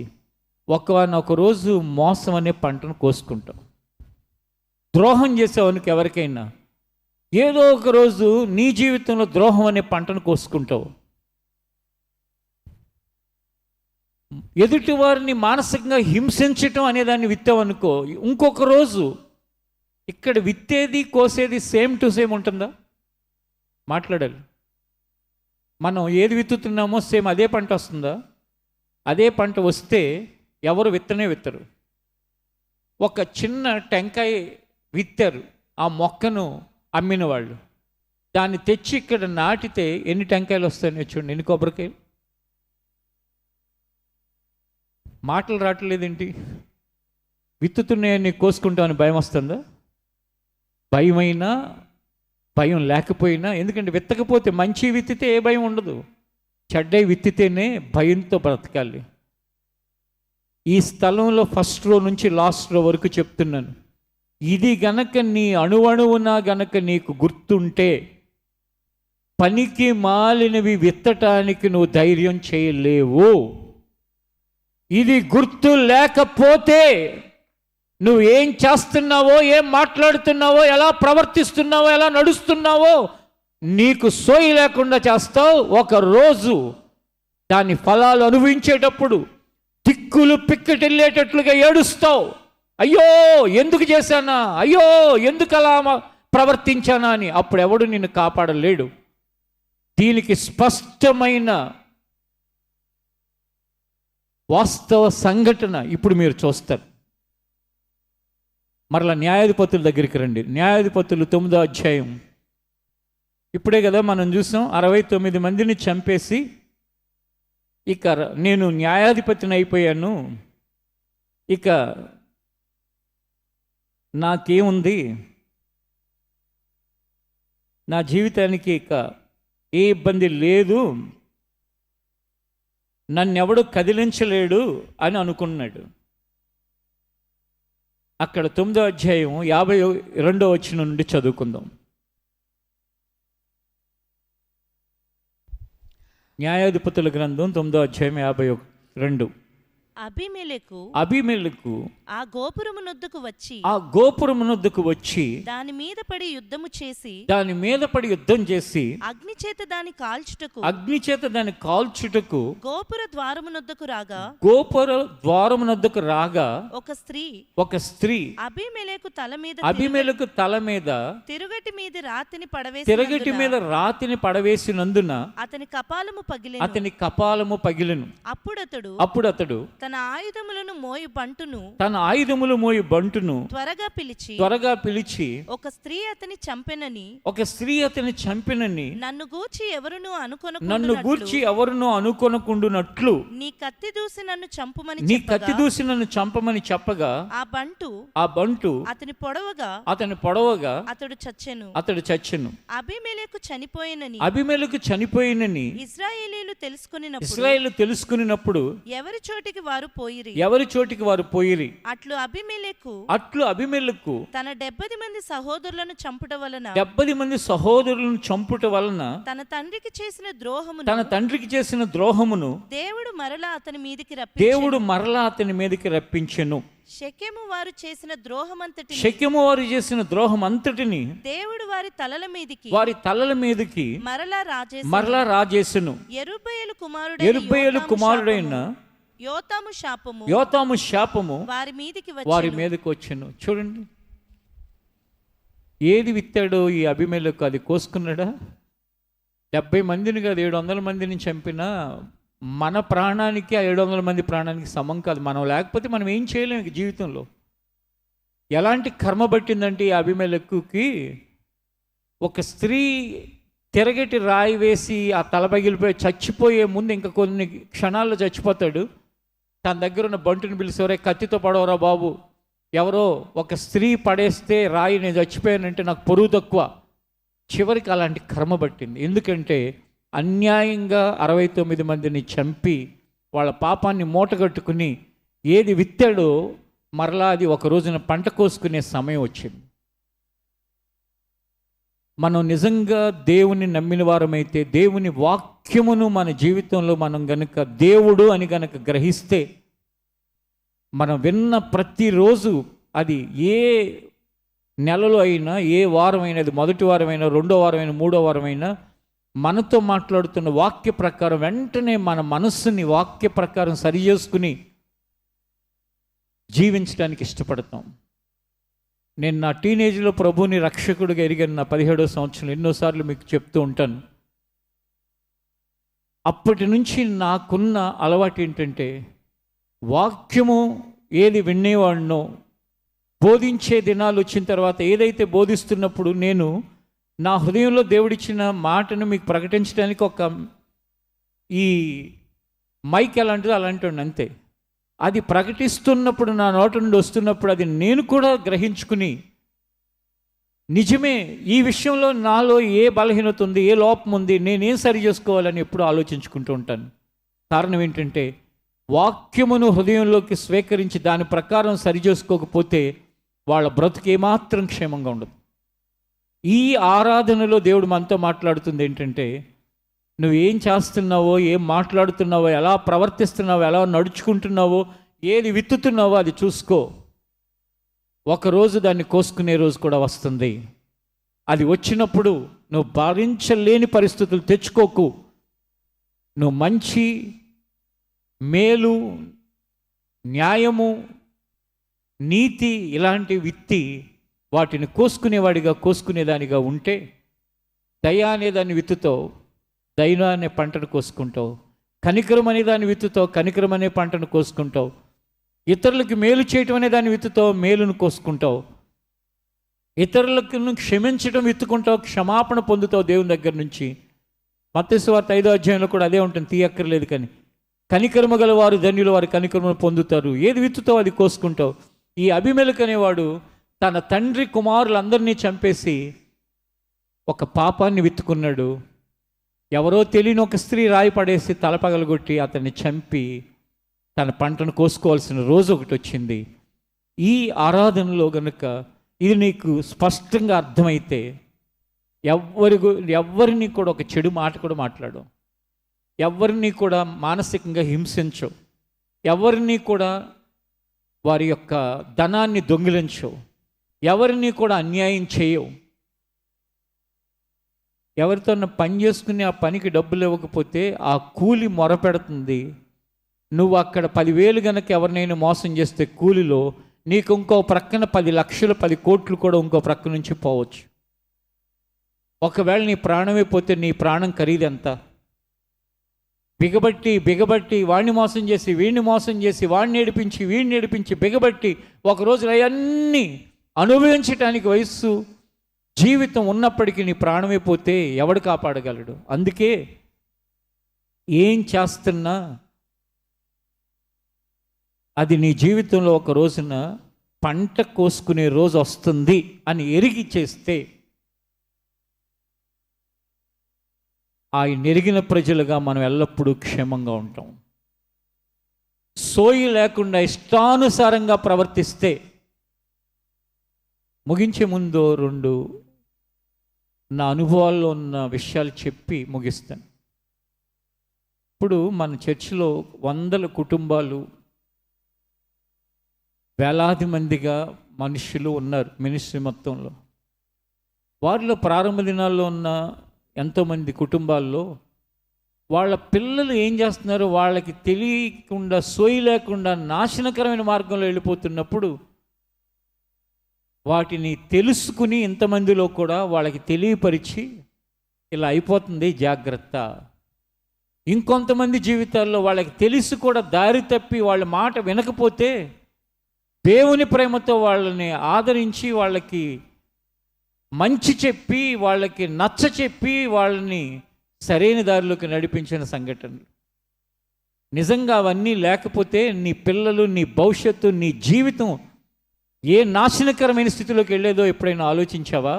ఒక రోజు మోసం అనే పంటను కోసుకుంటాం. ద్రోహం చేసావనుకో ఎవరికైనా, ఏదో ఒక రోజు నీ జీవితంలో ద్రోహం అనే పంటను కోసుకుంటావు. ఎదుటి వారిని మానసికంగా హింసించటం అనేదాన్ని విత్తావనుకో, ఇంకొక రోజు ఇక్కడ విత్తేది కోసేది సేమ్ టు సేమ్ ఉంటుందా? మాట్లాడాలి. మనం ఏది విత్తుతున్నామో సేమ్ అదే పంట వస్తుందా? అదే పంట వస్తే ఎవరు విత్తరు. ఒక చిన్న టెంకాయ విత్తారు, ఆ మొక్కను అమ్మిన వాళ్ళు. దాన్ని తెచ్చి ఇక్కడ నాటితే ఎన్ని టెంకాయలు వస్తాయని చూడండి, ఎన్ని కొబ్బరికాయలు. మాటలు రావట్లేదేంటి? విత్తుతున్నాయని కోసుకుంటామని భయం వస్తుందా? భయం లేకపోయినా, ఎందుకంటే విత్తకపోతే, మంచి విత్తితే ఏ భయం ఉండదు, చెడ్డై విత్తితేనే భయంతో బ్రతకాలి. ఈ స్థలంలో ఫస్ట్ రో నుంచి లాస్ట్ రో వరకు చెప్తున్నాను. ఇది గనక నీ అణువణువునా గనక నీకు గుర్తుంటే, పనికి మాలినవి విత్తటానికి నువ్వు ధైర్యం చేయలేవు. ఇది గుర్తు లేకపోతే నువ్వు ఏం చేస్తున్నావో, ఏం మాట్లాడుతున్నావో, ఎలా ప్రవర్తిస్తున్నావో, ఎలా నడుస్తున్నావో నీకు సోయి లేకుండా చేస్తావు. ఒక రోజు దాని ఫలాలు అనుభవించేటప్పుడు దిక్కులు పిక్కటిల్లేటట్లుగా ఏడుస్తావు. అయ్యో ఎందుకు చేశానా, అయ్యో ఎందుకు అలా ప్రవర్తించానా అని. అప్పుడు ఎవడు నిన్ను కాపాడలేడు. దీనికి స్పష్టమైన వాస్తవ సంఘటన ఇప్పుడు మీరు చూస్తారు. మరలా న్యాయాధిపతుల దగ్గరికి రండి. న్యాయాధిపతులు 9వ అధ్యాయం. ఇప్పుడే కదా మనం చూసాం, 69 మందిని చంపేసి ఇక నేను న్యాయాధిపతిని అయిపోయాను, ఇక నాకేముంది, నా జీవితానికి ఇక ఏ ఇబ్బంది లేదు, నన్నెవడు కదిలించలేడు అని అనుకున్నాడు. అక్కడ 9వ అధ్యాయం 52వ వచనం నుండి చదువుకుందాం. న్యాయాధిపతుల గ్రంథం 9వ అధ్యాయం 52. అబీమెలెకు ఆ గోపురమునొద్దకు వచ్చి దాని మీద పడి యుద్ధం చేసి అగ్ని చేత దాని కాల్చుటకు గోపుర ద్వారమునొద్దకు రాగా ఒక స్త్రీ అబీమెలెకు తల మీద తిరుగటి మీద రాతిని పడవేసినందున అతని కపాలము పగిలెను. అప్పుడు అతడు తన ఆయుధములు మోయు బంటును త్వరగా పిలిచి ఒక స్త్రీ అతని చంపెనని నన్ను గూర్చి ఎవరును అనుకొనకుండునట్లు నీ కత్తి దూసి నన్ను చంపమని చెప్పగా ఆ బంటు అతని పొడవగా అతడు చచ్చెను. అబీమెలెకు చనిపోయినని ఇశ్రాయేలీయులు తెలుసుకునినప్పుడు ఎవరి చోటికి వారు పోయిరి. అట్లు అబీమెలెకు తన 70 మంది సహోదరులను చంపుట వలన తన తండ్రికి చేసిన ద్రోహమును దేవుడు మరలా అతని మీదికి రప్పించెను. షెకెము వారు చేసిన ద్రోహమంతటిని దేవుడు వారి తలల మీదికి మరలా రాజేసెను. యెరుబ్బయలు కుమారుడైన యోతాము శాపము వారి మీదకి వచ్చెను. చూడండి, ఏది విత్తాడో ఈ అబీమెలెకు అది కోసుకున్నాడా? 70 మందిని కాదు, 700 మందిని చంపినా మన ప్రాణానికి ఆ 700 మంది ప్రాణానికి సమం కాదు. మనం లేకపోతే మనం ఏం చేయలేము జీవితంలో. ఎలాంటి కర్మ పట్టిందంటే ఈ అబీమెలెకుకి, ఒక స్త్రీ తిరగటి రాయి వేసి ఆ తల పగిలిపోయి చచ్చిపోయే ముందు ఇంకా కొన్ని క్షణాల్లో చచ్చిపోతాడు. తన దగ్గర ఉన్న బంటుని పిలిచేవరే కత్తితో పడవరా బాబు, ఎవరో ఒక స్త్రీ పడేస్తే రాయి నేను చచ్చిపోయానంటే నాకు పొరుగు తక్కువ. చివరికి అలాంటి కర్మ పట్టింది. ఎందుకంటే అన్యాయంగా 69 మందిని చంపి వాళ్ళ పాపాన్ని మూటగట్టుకుని ఏది విత్తాడో మరలా అది ఒక రోజున పంట కోసుకునే సమయం వచ్చింది. మనం నిజంగా దేవుని నమ్మిన వారమైతే, దేవుని వాక్యమును మన జీవితంలో మనం గనుక దేవుడు అని గనక గ్రహిస్తే, మనం విన్న ప్రతిరోజు అది ఏ నెలలో అయినా, ఏ వారం అయినా, అది మొదటి వారమైనా, రెండో వారమైనా, మూడో వారమైనా, మనతో మాట్లాడుతున్న వాక్య ప్రకారం వెంటనే మన మనస్సుని వాక్య ప్రకారం సరి చేసుకుని జీవించడానికి ఇష్టపడతాం. నేను నా టీనేజ్లో ప్రభువుని రక్షకుడిగా ఎరిగాను. నా 17వ సంవత్సరం ఎన్నోసార్లు మీకు చెప్తూ ఉంటాను. అప్పటి నుంచి నాకున్న అలవాటు ఏంటంటే, వాక్యము ఏది వినేవాడినో, బోధించే దినాలు వచ్చిన తర్వాత ఏదైతే బోధిస్తున్నప్పుడు నేను నా హృదయంలో దేవుడిచ్చిన మాటను మీకు ప్రకటించడానికి ఒక ఈ మైక్ ఎలాంటిదో అలాంటి అంతే. అది ప్రకటిస్తున్నప్పుడు, నా నోట నుండి వస్తున్నప్పుడు అది నేను కూడా గ్రహించుకుని, నిజమే ఈ విషయంలో నాలో ఏ బలహీనత ఉంది, ఏ లోపం ఉంది, నేనేం సరి చేసుకోవాలని ఎప్పుడు ఆలోచించుకుంటూ ఉంటాను. కారణం ఏంటంటే, వాక్యమును హృదయంలోకి స్వీకరించి దాని ప్రకారం సరి చేసుకోకపోతే వాళ్ళ బ్రతుకు ఏమాత్రం క్షేమంగా ఉండదు. ఈ ఆరాధనలో దేవుడు మనతో మాట్లాడుతుంది ఏంటంటే, నువ్వు ఏం చేస్తున్నావో, ఏం మాట్లాడుతున్నావో, ఎలా ప్రవర్తిస్తున్నావో, ఎలా నడుచుకుంటున్నావో, ఏది విత్తుతున్నావో అది చూసుకో. ఒకరోజు దాన్ని కోసుకునే రోజు కూడా వస్తుంది. అది వచ్చినప్పుడు నువ్వు భరించలేని పరిస్థితులు తెచ్చుకోకు. నువ్వు మంచి మేలు, న్యాయము, నీతి ఇలాంటి విత్తి వాటిని కోసుకునేదానిగా ఉంటే, దయ అనే దాన్ని విత్తుతావు, దయ అనే పంటను కోసుకుంటావు. కనికరం అనే దాన్ని విత్తుతావు, కనికరం అనే పంటను కోసుకుంటావు. ఇతరులకు మేలు చేయటం అనే దాన్ని విత్తుతావు, మేలును కోసుకుంటావు. ఇతరులకు క్షమించడం విత్తుకుంటావు, క్షమాపణ పొందుతావు దేవుని దగ్గర నుంచి. మత్తయి సువార్త 5వ అధ్యాయంలో కూడా అదే ఉంటుంది, తీయక్కర్లేదు. కానీ కనికరమ గల వారు ధన్యులు, వారి కనికరమను పొందుతారు. ఏది విత్తుతావు అది కోసుకుంటావు. ఈ అబీమెలెకు అనేవాడు తన తండ్రి కుమారులందరినీ చంపేసి ఒక పాపాన్ని విత్తుకున్నాడు. ఎవరో తెలియని ఒక స్త్రీ రాయి పడేసి తల పగలగొట్టి అతన్ని చంపి తన పంటను కోసుకోవాల్సిన రోజు ఒకటి వచ్చింది. ఈ ఆరాధనలో గనుక ఇది నీకు స్పష్టంగా అర్థమైతే ఎవరిని కూడా ఒక చెడు మాట కూడా మాట్లాడు, ఎవరిని కూడా మానసికంగా హింసించవు, ఎవరిని కూడా వారి యొక్క ధనాన్ని దొంగిలించవు, ఎవరిని కూడా అన్యాయం చేయవు. ఎవరితో పని చేసుకుని ఆ పనికి డబ్బులు ఇవ్వకపోతే ఆ కూలి మొరపెడుతుంది. నువ్వు అక్కడ 10,000 గనక ఎవరినైనా మోసం చేస్తే కూలిలో నీకు ఇంకో ప్రక్కన 10 లక్షలు 10 కోట్లు కూడా ఇంకో ప్రక్క నుంచి పోవచ్చు. ఒకవేళ నీ ప్రాణమే పోతే నీ ప్రాణం ఖరీదెంత? బిగబట్టి వాడిని మోసం చేసి వీడిని మోసం చేసి వాడిని ఏడిపించి వీడిని ఏడిపించి బిగబట్టి ఒకరోజు అవన్నీ అనుభవించటానికి వయస్సు జీవితం ఉన్నప్పటికీ నీ ప్రాణమే పోతే ఎవడు కాపాడగలడు? అందుకే ఏం చేస్తున్నా అది నీ జీవితంలో ఒక రోజున పంట కోసుకునే రోజు వస్తుంది అని ఎరిగి చేస్తే ఆయన ఎరిగిన ప్రజలుగా మనం ఎల్లప్పుడూ క్షేమంగా ఉంటాం. సోయి లేకుండా ఇష్టానుసారంగా ప్రవర్తిస్తే, ముగించే ముందు 2 నా అనుభవాల్లో ఉన్న విషయాలు చెప్పి ముగిస్తాను. ఇప్పుడు మన చర్చిలో 100 కుటుంబాలు, వేలాది మందిగా మనుషులు ఉన్నారు మినిస్ట్రీ మొత్తంలో. వారిలో ప్రారంభ దినాల్లో ఉన్న ఎంతోమంది కుటుంబాల్లో వాళ్ళ పిల్లలు ఏం చేస్తున్నారు, వాళ్ళకి తెలియకుండా సోయి లేకుండా నాశనకరమైన మార్గంలో వెళ్ళిపోతున్నప్పుడు వాటిని తెలుసుకుని ఇంతమందిలో కూడా వాళ్ళకి తెలియపరిచి ఇలా అయిపోతుంది జాగ్రత్త. ఇంకొంతమంది జీవితాల్లో వాళ్ళకి తెలిసి కూడా దారి తప్పి వాళ్ళ మాట వినకపోతే దేవుని ప్రేమతో వాళ్ళని ఆదరించి వాళ్ళకి మంచి చెప్పి వాళ్ళకి నచ్చ చెప్పి వాళ్ళని సరైన దారిలోకి నడిపించిన సంఘటనలు. నిజంగా అవన్నీ లేకపోతే నీ పిల్లలు, నీ భవిష్యత్తు, నీ జీవితం ఏ నాశనకరమైన స్థితిలోకి వెళ్ళేదో ఎప్పుడైనా ఆలోచించావా?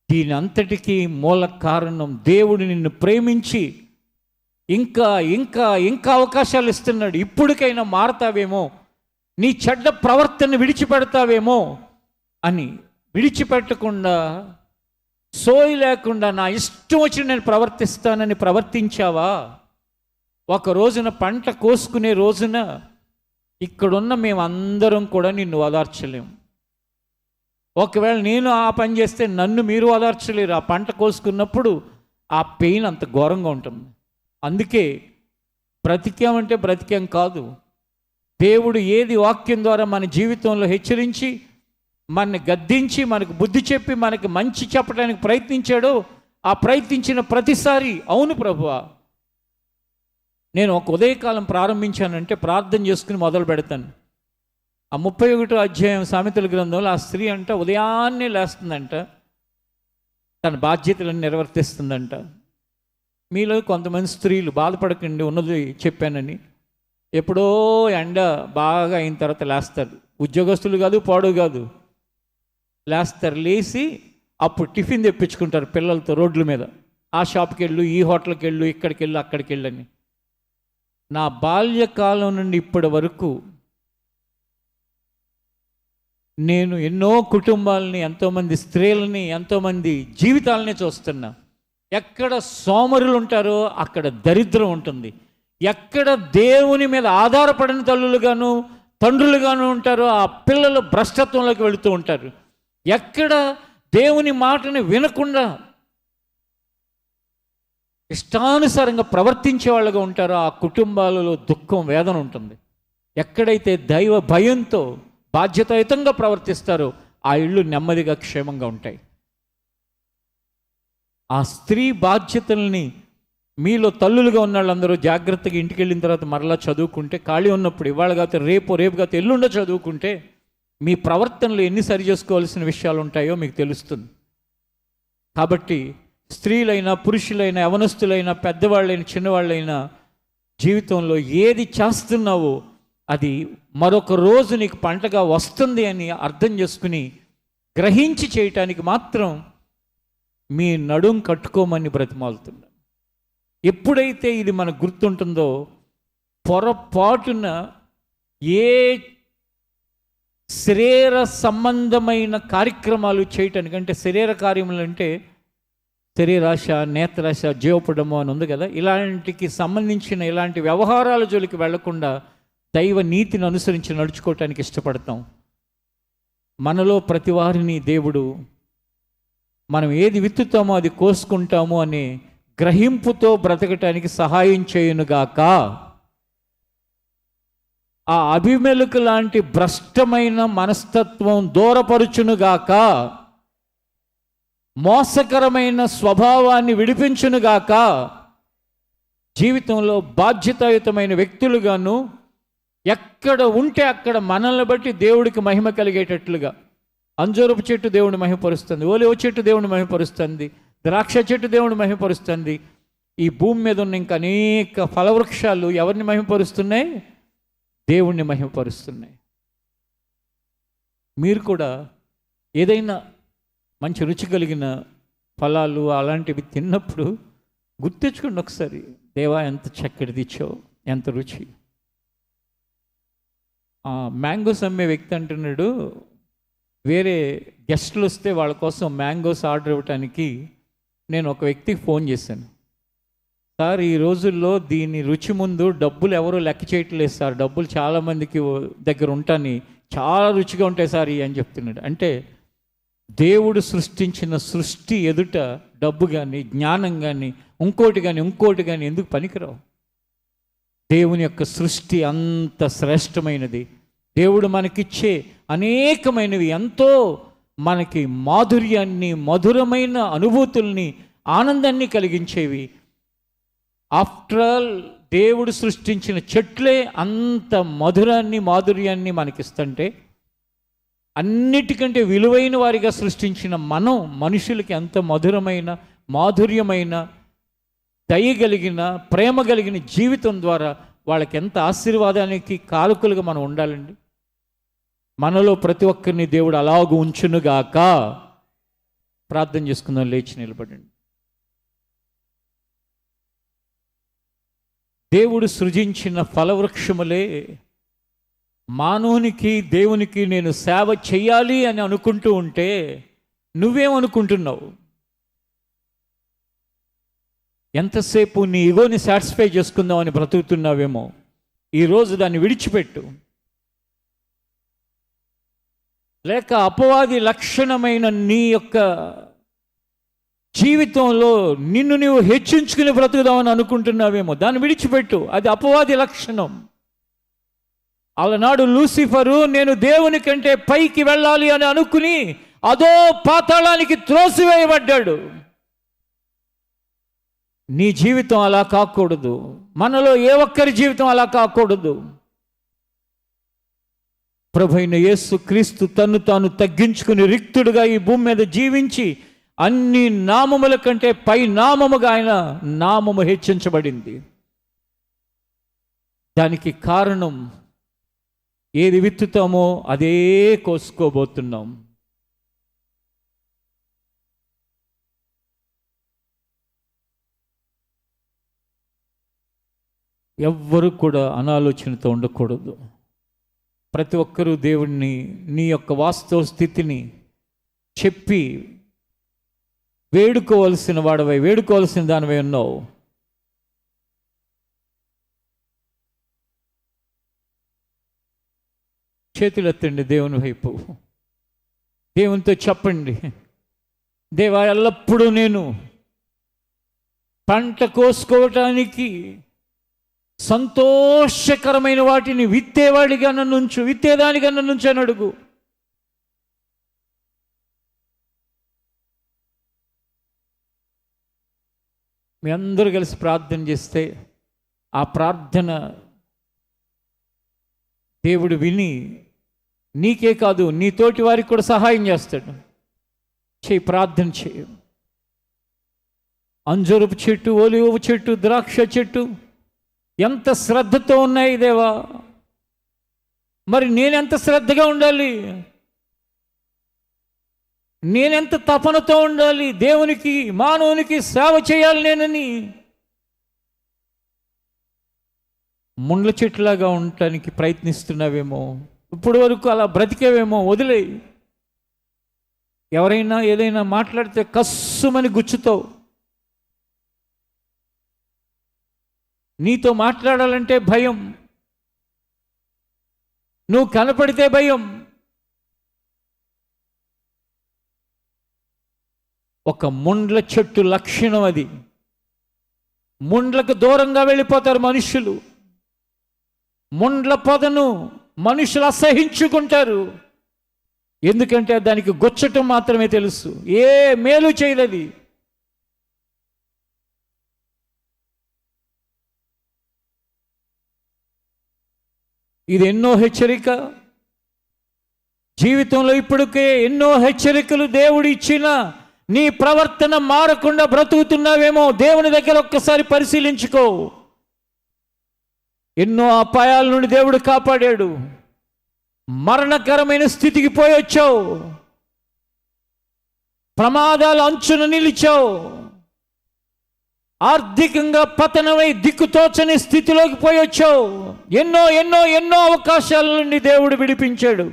దీని అంతటికీ మూల కారణం దేవుడు నిన్ను ప్రేమించి ఇంకా ఇంకా ఇంకా అవకాశాలు ఇస్తున్నాడు. ఇప్పటికైనా మారతావేమో, నీ చెడ్డ ప్రవర్తన విడిచిపెడతావేమో అని విడిచిపెట్టకుండా సోయి లేకుండా నా ఇష్టం వచ్చి నేను ప్రవర్తిస్తానని ప్రవర్తించావా? ఒక రోజున పంట కోసుకునే రోజున ఇక్కడున్న మేమందరం కూడా నిన్ను ఓదార్చలేము. ఒకవేళ నేను ఆ పని చేస్తే నన్ను మీరు ఓదార్చలేరు. ఆ పంట కోసుకున్నప్పుడు ఆ పెయిన్ అంత ఘోరంగా ఉంటుంది. అందుకే బ్రతికామంటే బ్రతికాం కాదు, దేవుడు ఏది వాక్యం ద్వారా మన జీవితంలో హెచ్చరించి మనని గద్దించి మనకు బుద్ధి చెప్పి మనకి మంచి చెప్పడానికి ప్రయత్నించాడో ఆ ప్రయత్నించిన ప్రతిసారి అవును ప్రభువా, నేను ఒక ఉదయకాలం ప్రారంభించానంటే ప్రార్థన చేసుకుని మొదలు పెడతాను. ఆ 31వ అధ్యాయం సామెతల గ్రంథంలో ఆ స్త్రీ అంట ఉదయాన్నే లేస్తుందంట, తన బాధ్యతలను నిర్వర్తిస్తుందంట. మీలో కొంతమంది స్త్రీలు బాధపడకండి, ఉన్నది చెప్పానని. ఎప్పుడో ఎండ బాగా అయిన తర్వాత లేస్తారు, ఉద్యోగస్తులు కాదు పాడు కాదు, లేస్తారు. లేచి అప్పుడు టిఫిన్ తెప్పించుకుంటారు పిల్లలతో రోడ్ల మీద. ఆ షాప్కి వెళ్ళు, ఈ హోటల్కి వెళ్ళు, ఇక్కడికి వెళ్ళు, అక్కడికి వెళ్ళని. నా బాల్యకాలం నుండి ఇప్పటి వరకు నేను ఎన్నో కుటుంబాలని, ఎంతోమంది స్త్రీలని, ఎంతోమంది జీవితాలని చూస్తున్నా. ఎక్కడ సోమరులు ఉంటారో అక్కడ దరిద్రం ఉంటుంది. ఎక్కడ దేవుని మీద ఆధారపడిన తల్లులుగాను తండ్రులుగాను ఉంటారో ఆ పిల్లలు భ్రష్టత్వంలోకి వెళుతూ ఉంటారు. ఎక్కడ దేవుని మాటని వినకుండా ఇష్టానుసారంగా ప్రవర్తించే వాళ్ళగా ఉంటారో ఆ కుటుంబాలలో దుఃఖం, వేదన ఉంటుంది. ఎక్కడైతే దైవ భయంతో బాధ్యతాయుతంగా ప్రవర్తిస్తారో ఆ ఇళ్ళు నెమ్మదిగా, క్షేమంగా ఉంటాయి. ఆ స్త్రీ బాధ్యతల్ని మీలో తల్లులుగా ఉన్న వాళ్ళందరూ జాగ్రత్తగా ఇంటికి వెళ్ళిన తర్వాత మరలా చదువుకుంటే, ఖాళీ ఉన్నప్పుడు ఇవాళ కాకపోతే రేపు కాకపోతే ఎల్లుండ చదువుకుంటే మీ ప్రవర్తనలో ఎన్ని సరి చేసుకోవాల్సిన విషయాలు ఉంటాయో మీకు తెలుస్తుంది. కాబట్టి స్త్రీలైనా, పురుషులైనా, యవనస్తులైనా, పెద్దవాళ్ళైనా, చిన్నవాళ్ళైనా జీవితంలో ఏది చేస్తున్నావో అది మరొక రోజు నీకు పంటగా వస్తుంది అని అర్థం చేసుకుని గ్రహించి చేయటానికి మాత్రం మీ నడుం కట్టుకోమని బ్రతిమాలుతున్నాను. ఎప్పుడైతే ఇది మనకు గుర్తుంటుందో పొరపాటున ఏ శరీర సంబంధమైన కార్యక్రమాలు చేయటానికంటే, శరీర కార్యములు అంటే శరీరాశ, నేత్రాశ, జీవపడము అని ఉంది కదా, ఇలాంటికి సంబంధించిన ఇలాంటి వ్యవహారాల జోలికి వెళ్లకుండా దైవ నీతిని అనుసరించి నడుచుకోవటానికి ఇష్టపడతాం. మనలో ప్రతి వారిని దేవుడు మనం ఏది విత్తుతామో అది కోసుకుంటాము అనే గ్రహింపుతో బ్రతకటానికి సహాయం చేయునుగాక. ఆ అభిమెలకు లాంటి భ్రష్టమైన మనస్తత్వం దూరపరుచునుగాక. మోసకరమైన స్వభావాన్ని విడిపించునుగాక. జీవితంలో బాధ్యతాయుతమైన వ్యక్తులుగాను ఎక్కడ ఉంటే అక్కడ మనల్ని బట్టి దేవుడికి మహిమ కలిగేటట్లుగా, అంజూరపు చెట్టు దేవుని మహిమపరుస్తుంది, ఓలివ చెట్టు దేవుని మహిమపరుస్తుంది, ద్రాక్ష చెట్టు దేవుని మహిమపరుస్తుంది. ఈ భూమి మీద ఉన్న ఇంకా అనేక ఫలవృక్షాలు ఎవరిని మహిమపరుస్తున్నాయి? దేవుణ్ణి మహిమపరుస్తున్నాయి. మీరు కూడా ఏదైనా మంచి రుచి కలిగిన ఫలాలు అలాంటివి తిన్నప్పుడు గుర్తించుకోండి ఒకసారి, దేవా ఎంత చక్కటిది ఇచ్చావు, ఎంత రుచి. మ్యాంగోస్ అమ్మే వ్యక్తి అంటున్నాడు, వేరే గెస్టులు వస్తే వాళ్ళ కోసం మ్యాంగోస్ ఆర్డర్ ఇవ్వటానికి నేను ఒక వ్యక్తికి ఫోన్ చేశాను. సార్, ఈ రోజుల్లో దీని రుచి ముందు డబ్బులు ఎవరూ లెక్క చేయట్లేదు సార్, డబ్బులు చాలామందికి దగ్గర ఉంటాని, చాలా రుచిగా ఉంటాయి సార్ అని చెప్తున్నాడు. అంటే దేవుడు సృష్టించిన సృష్టి ఎదుట డబ్బు కానీ, జ్ఞానం కానీ, ఇంకోటి కానీ ఎందుకు పనికిరావు? దేవుని యొక్క సృష్టి అంత శ్రేష్టమైనది. దేవుడు మనకిచ్చే అనేకమైనవి ఎంతో మనకి మాధుర్యాన్ని, మధురమైన అనుభూతుల్ని, ఆనందాన్ని కలిగించేవి. ఆఫ్టర్ ఆల్ దేవుడు సృష్టించిన చెట్లే అంత మధురాన్ని, మాధుర్యాన్ని మనకిస్తుంటే, అన్నిటికంటే విలువైన వారిగా సృష్టించిన మనం మనుషులకి ఎంత మధురమైన, మాధుర్యమైన, దయగలిగిన, ప్రేమ కలిగిన జీవితం ద్వారా వాళ్ళకి ఎంత ఆశీర్వాదానికి కారకులుగా మనం ఉండాలండి. మనలో ప్రతి ఒక్కరిని దేవుడు అలాగూ ఉంచునుగాక. ప్రార్థన చేసుకుందాం, లేచి నిలబడండి. దేవుడు సృజించిన ఫలవృక్షములే మానవునికి, దేవునికి నేను సేవ చేయాలి అని అనుకుంటూ ఉంటే నువ్వేమనుకుంటున్నావు? ఎంతసేపు నీ ఈగోని సాటిస్ఫై చేసుకుందామని బ్రతుకుతున్నావేమో. ఈరోజు దాన్ని విడిచిపెట్టు. లేక అపవాది లక్షణమైన నీ యొక్క జీవితంలో నిన్ను నీవు హెచ్చించుకుని బ్రతుకుదామని అనుకుంటున్నావేమో, దాన్ని విడిచిపెట్టు. అది అపవాది లక్షణం. అలనాడు లూసిఫరు నేను దేవుని కంటే పైకి వెళ్ళాలి అని అనుకుని అదో పాతాళానికి త్రోసివేయబడ్డాడు. నీ జీవితం అలా కాకూడదు. మనలో ఏ ఒక్కరి జీవితం అలా కాకూడదు. ప్రభువైన యేసు క్రీస్తు తన్ను తాను తగ్గించుకుని రిక్తుడుగా ఈ భూమి మీద జీవించి అన్ని నామముల కంటే పై నామముగా ఆయన నామము హెచ్చించబడింది. దానికి కారణం ఏది విత్తుతామో అదే కోసుకోబోతున్నాం. ఎవ్వరు కూడా అనాలోచనతో ఉండకూడదు. ప్రతి ఒక్కరూ దేవుణ్ణి నీ యొక్క వాస్తవ స్థితిని చెప్పి వేడుకోవలసిన వాడవై, వేడుకోవలసిన దానివై ఉన్నావు. చేతులెత్తండి దేవుని వైపు. దేవునితో చెప్పండి, దేవా ఎల్లప్పుడూ నేను పంట కోసుకోవటానికి సంతోషకరమైన వాటిని విత్తేవాడిగా నన్ను ఉంచు, విత్తేదానిగా నన్ను ఉంచు అని అడుగు. మీ అందరూ కలిసి ప్రార్థన చేస్తే ఆ ప్రార్థన దేవుడు విని నీకే కాదు నీ తోటి వారికి కూడా సహాయం చేస్తాడు. చేయి, ప్రార్థన చేయి. అంజూరపు చెట్టు, ఒలివ చెట్టు, ద్రాక్ష చెట్టు ఎంత శ్రద్ధతో ఉన్నాయి దేవా, మరి నేనెంత శ్రద్ధగా ఉండాలి, నేనెంత తపనతో ఉండాలి, దేవునికి మానవునికి సేవ చేయాలి నేనని. ముండ్ల చెట్టులాగా ఉండటానికి ప్రయత్నిస్తున్నావేమో, ఇప్పుడు వరకు అలా బ్రతికేవేమో, వదిలేయి. ఎవరైనా ఏదైనా మాట్లాడితే కస్సుమని గుచ్చుతావు. నీతో మాట్లాడాలంటే భయం, నువ్వు కనపడితే భయం. ఒక ముండ్ల చెట్టు లక్షణం అది. ముండ్లకు దూరంగా వెళ్ళిపోతారు మనుషులు. ముండ్ల పొదను మనుషులు అసహించుకుంటారు, ఎందుకంటే దానికి గుచ్చటం మాత్రమే తెలుసు, ఏ మేలు చేయలేదు. ఇది ఎన్నో హెచ్చరిక. జీవితంలో ఇప్పటికే ఎన్నో హెచ్చరికలు దేవుడు ఇచ్చిన నీ ప్రవర్తన మారకుండా బ్రతుకుతున్నావేమో. దేవుని దగ్గర ఒక్కసారి పరిశీలించుకో. ఎన్నో అపాయాల నుండి దేవుడు కాపాడాడు. మరణకరమైన స్థితికి పోయి వచ్చావు, ప్రమాదాల అంచున నిలిచావు, ఆర్థికంగా పతనమై దిక్కుతోచని స్థితిలోకి పోయి వచ్చావు. ఎన్నో ఎన్నో ఎన్నో అవకాశాల నుండి దేవుడు విడిపించాడు.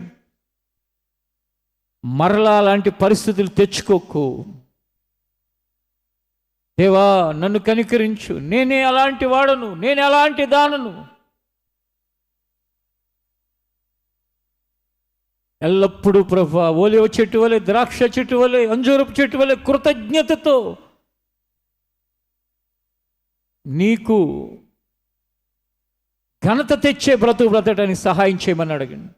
మరలా అలాంటి పరిస్థితులు తెచ్చుకోకు. దేవా నన్ను కనికరించు, నేనే అలాంటి వాడను, నేనే అలాంటి దానను. ఎల్లప్పుడూ ప్రభువా ఒలివ చెట్టు వలె, ద్రాక్ష చెట్టు వలె, అంజూరపు చెట్టు వలె కృతజ్ఞతతో నీకు ఘనత తెచ్చే బ్రతకడానికి సహాయం చేయమని అడగండి.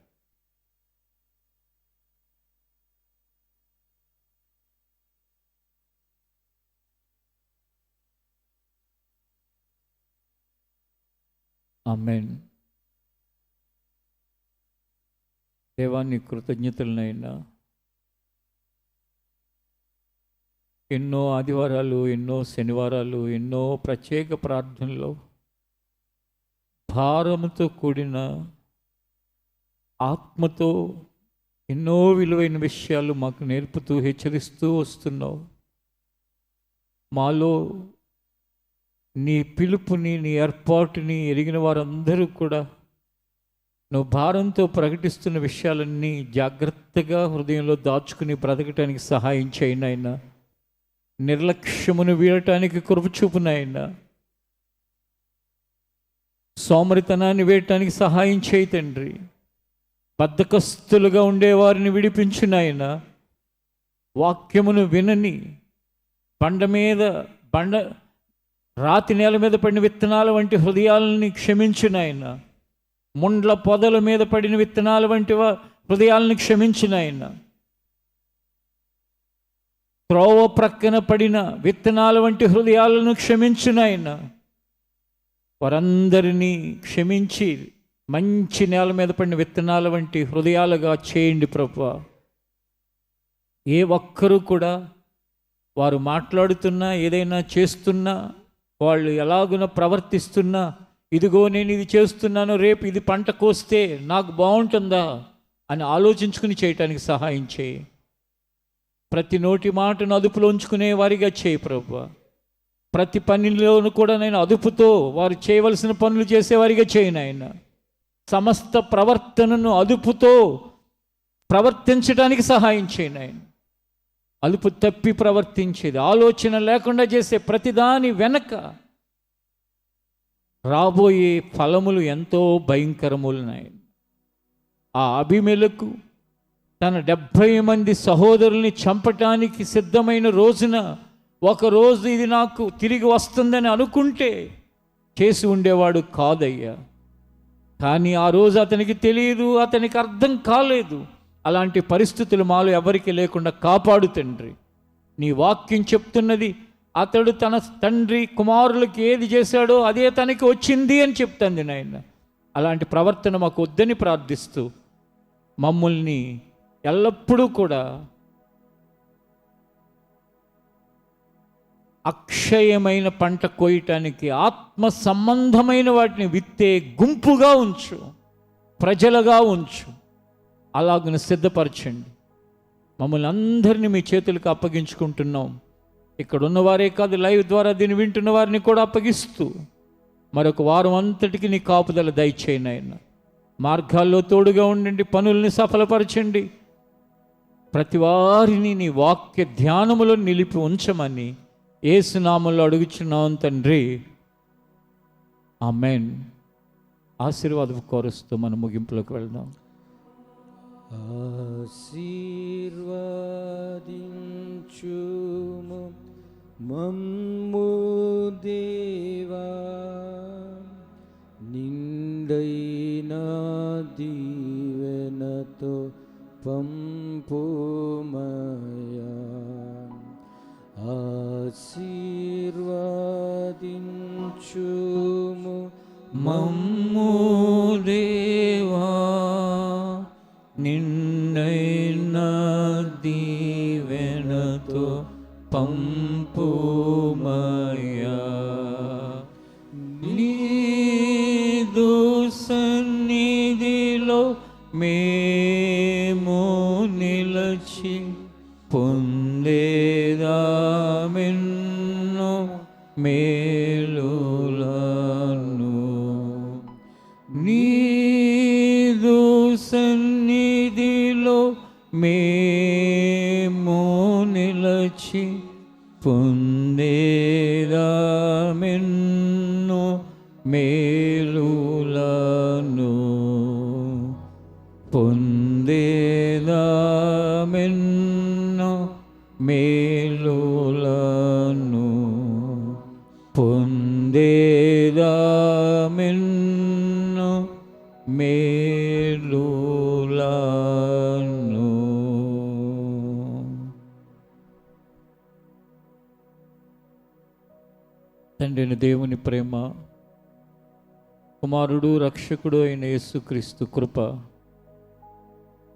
ఆమేన్. దేవాన్ని కృతజ్ఞతలనైనా ఎన్నో ఆదివారాలు, ఎన్నో శనివారాలు, ఎన్నో ప్రత్యేక ప్రార్థనలో భారముతో కూడిన ఆత్మతో ఎన్నో విలువైన విషయాలు మాకు నేర్పుతూ హెచ్చరిస్తూ వస్తున్నావు. మాలో నీ పిలుపుని, నీ ఏర్పాటుని ఎరిగిన వారందరూ కూడా నువ్వు భారంతో ప్రకటిస్తున్న విషయాలన్నీ జాగ్రత్తగా హృదయంలో దాచుకుని బ్రతకటానికి సహాయం చేయనైనా. నిర్లక్ష్యమును వీడటానికి కృప చూపునైనా. సోమరితనాన్ని వేయటానికి సహాయం చేయి తండ్రి. బద్ధకస్తులుగా ఉండేవారిని విడిపించునైనా. వాక్యమును వినని రాతి నేల మీద పడిన విత్తనాల వంటి హృదయాలని క్షమించునైనా. ముండ్ల పొదల మీద పడిన విత్తనాల వంటి హృదయాలను క్షమించునైనా. త్రోవ ప్రక్కన పడిన విత్తనాల వంటి హృదయాలను క్షమించునైనా. వారందరినీ క్షమించి మంచి నేల మీద పడిన విత్తనాల వంటి హృదయాలుగా చేయండి ప్రభువా. ఏ ఒక్కరూ కూడా వారు మాట్లాడుతున్నా, ఏదైనా చేస్తున్నా, వాళ్ళు ఎలాగున ప్రవర్తిస్తున్నా, ఇదిగో నేను ఇది చేస్తున్నాను, రేపు ఇది పంట కోస్తే నాకు బాగుంటుందా అని ఆలోచించుకుని చేయటానికి సహాయం చేయి. ప్రతి నోటి మాటను అదుపులో ఉంచుకునే వారిగా చేయి ప్రభువా. ప్రతి పనిలోనూ కూడా నేను అదుపుతో వారు చేయవలసిన పనులు చేసేవారిగా చేయను ఆయన. సమస్త ప్రవర్తనను అదుపుతో ప్రవర్తించడానికి సహాయం చేయను ఆయన. అదుపు తప్పి ప్రవర్తించేది, ఆలోచన లేకుండా చేసే ప్రతిదాని వెనక రాబోయే ఫలములు ఎంతో భయంకరములున్నాయి. ఆ అబీమెలెకు తన 70 మంది సహోదరుల్ని చంపటానికి సిద్ధమైన రోజున ఒకరోజు ఇది నాకు తిరిగి వస్తుందని అనుకుంటే చేసి ఉండేవాడు కాదయ్యా. కానీ ఆ రోజు అతనికి తెలియదు, అతనికి అర్థం కాలేదు. అలాంటి పరిస్థితులు మాలో ఎవరికి లేకుండా కాపాడు తండ్రి. నీ వాక్యం చెప్తున్నది, అతడు తన తండ్రి కుమారులకి ఏది చేశాడో అదే తనకి వచ్చింది అని చెప్తుంది నాయన. అలాంటి ప్రవర్తన మాకు వద్దని ప్రార్థిస్తూ మమ్మల్ని ఎల్లప్పుడూ కూడా అక్షయమైన పంట కోయటానికి ఆత్మ సంబంధమైన వాటిని విత్తే గుంపుగా ఉంచు, ప్రజలుగా ఉంచు. అలాగను సిద్ధపరచండి. మమ్మల్ని అందరినీ మీ చేతులకు అప్పగించుకుంటున్నాం. ఇక్కడ ఉన్నవారే కాదు, లైవ్ ద్వారా దీన్ని వింటున్న వారిని కూడా అప్పగిస్తూ మరొక వారం అంతటికి నీ కాపుదల దయచేయండి ఆయన. మార్గాల్లో తోడుగా ఉండండి, పనుల్ని సఫలపరచండి. ప్రతి వారిని నీ వాక్య ధ్యానములో నిలిపి ఉంచమని యేసు నామములో అడుగుచున్నాం తండ్రి, ఆమేన్. ఆశీర్వాదం కోరుస్తూ మన ముగింపులోకి వెళ్దాం. ఆశీర్వదించుము మమ్ము దేవా, నిండైన దీవెనతో పంపుమయా. ఆశీర్వదించుము మమ్ము దేవా, నిన్నైన దీవెనతో పంపుమయా. నీదు సన్నిధిలో మేము నిలచి పొందేదామెన్నో మేలులను. నీదు సన్నిధిలో మేము నిలచి పొందేదామెన్నో మేలులను. పొందేదామెన్నో మేలులను. పొందేదామెన్నో మేలులను. తండ్రిని దేవుని ప్రేమ, కుమారుడు రక్షకుడు అయిన యేసుక్రీస్తు కృప,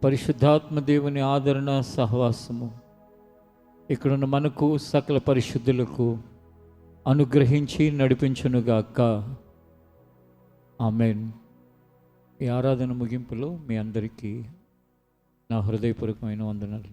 పరిశుద్ధాత్మ దేవుని ఆదరణ సహవాసము ఇక్కడున్న మనకు సకల పరిశుద్ధులకు అనుగ్రహించి నడిపించునుగాక. ఆమేన్. ఈ ఆరాధన ముగింపులో మీ అందరికీ నా హృదయపూర్వకమైన వందనాలు.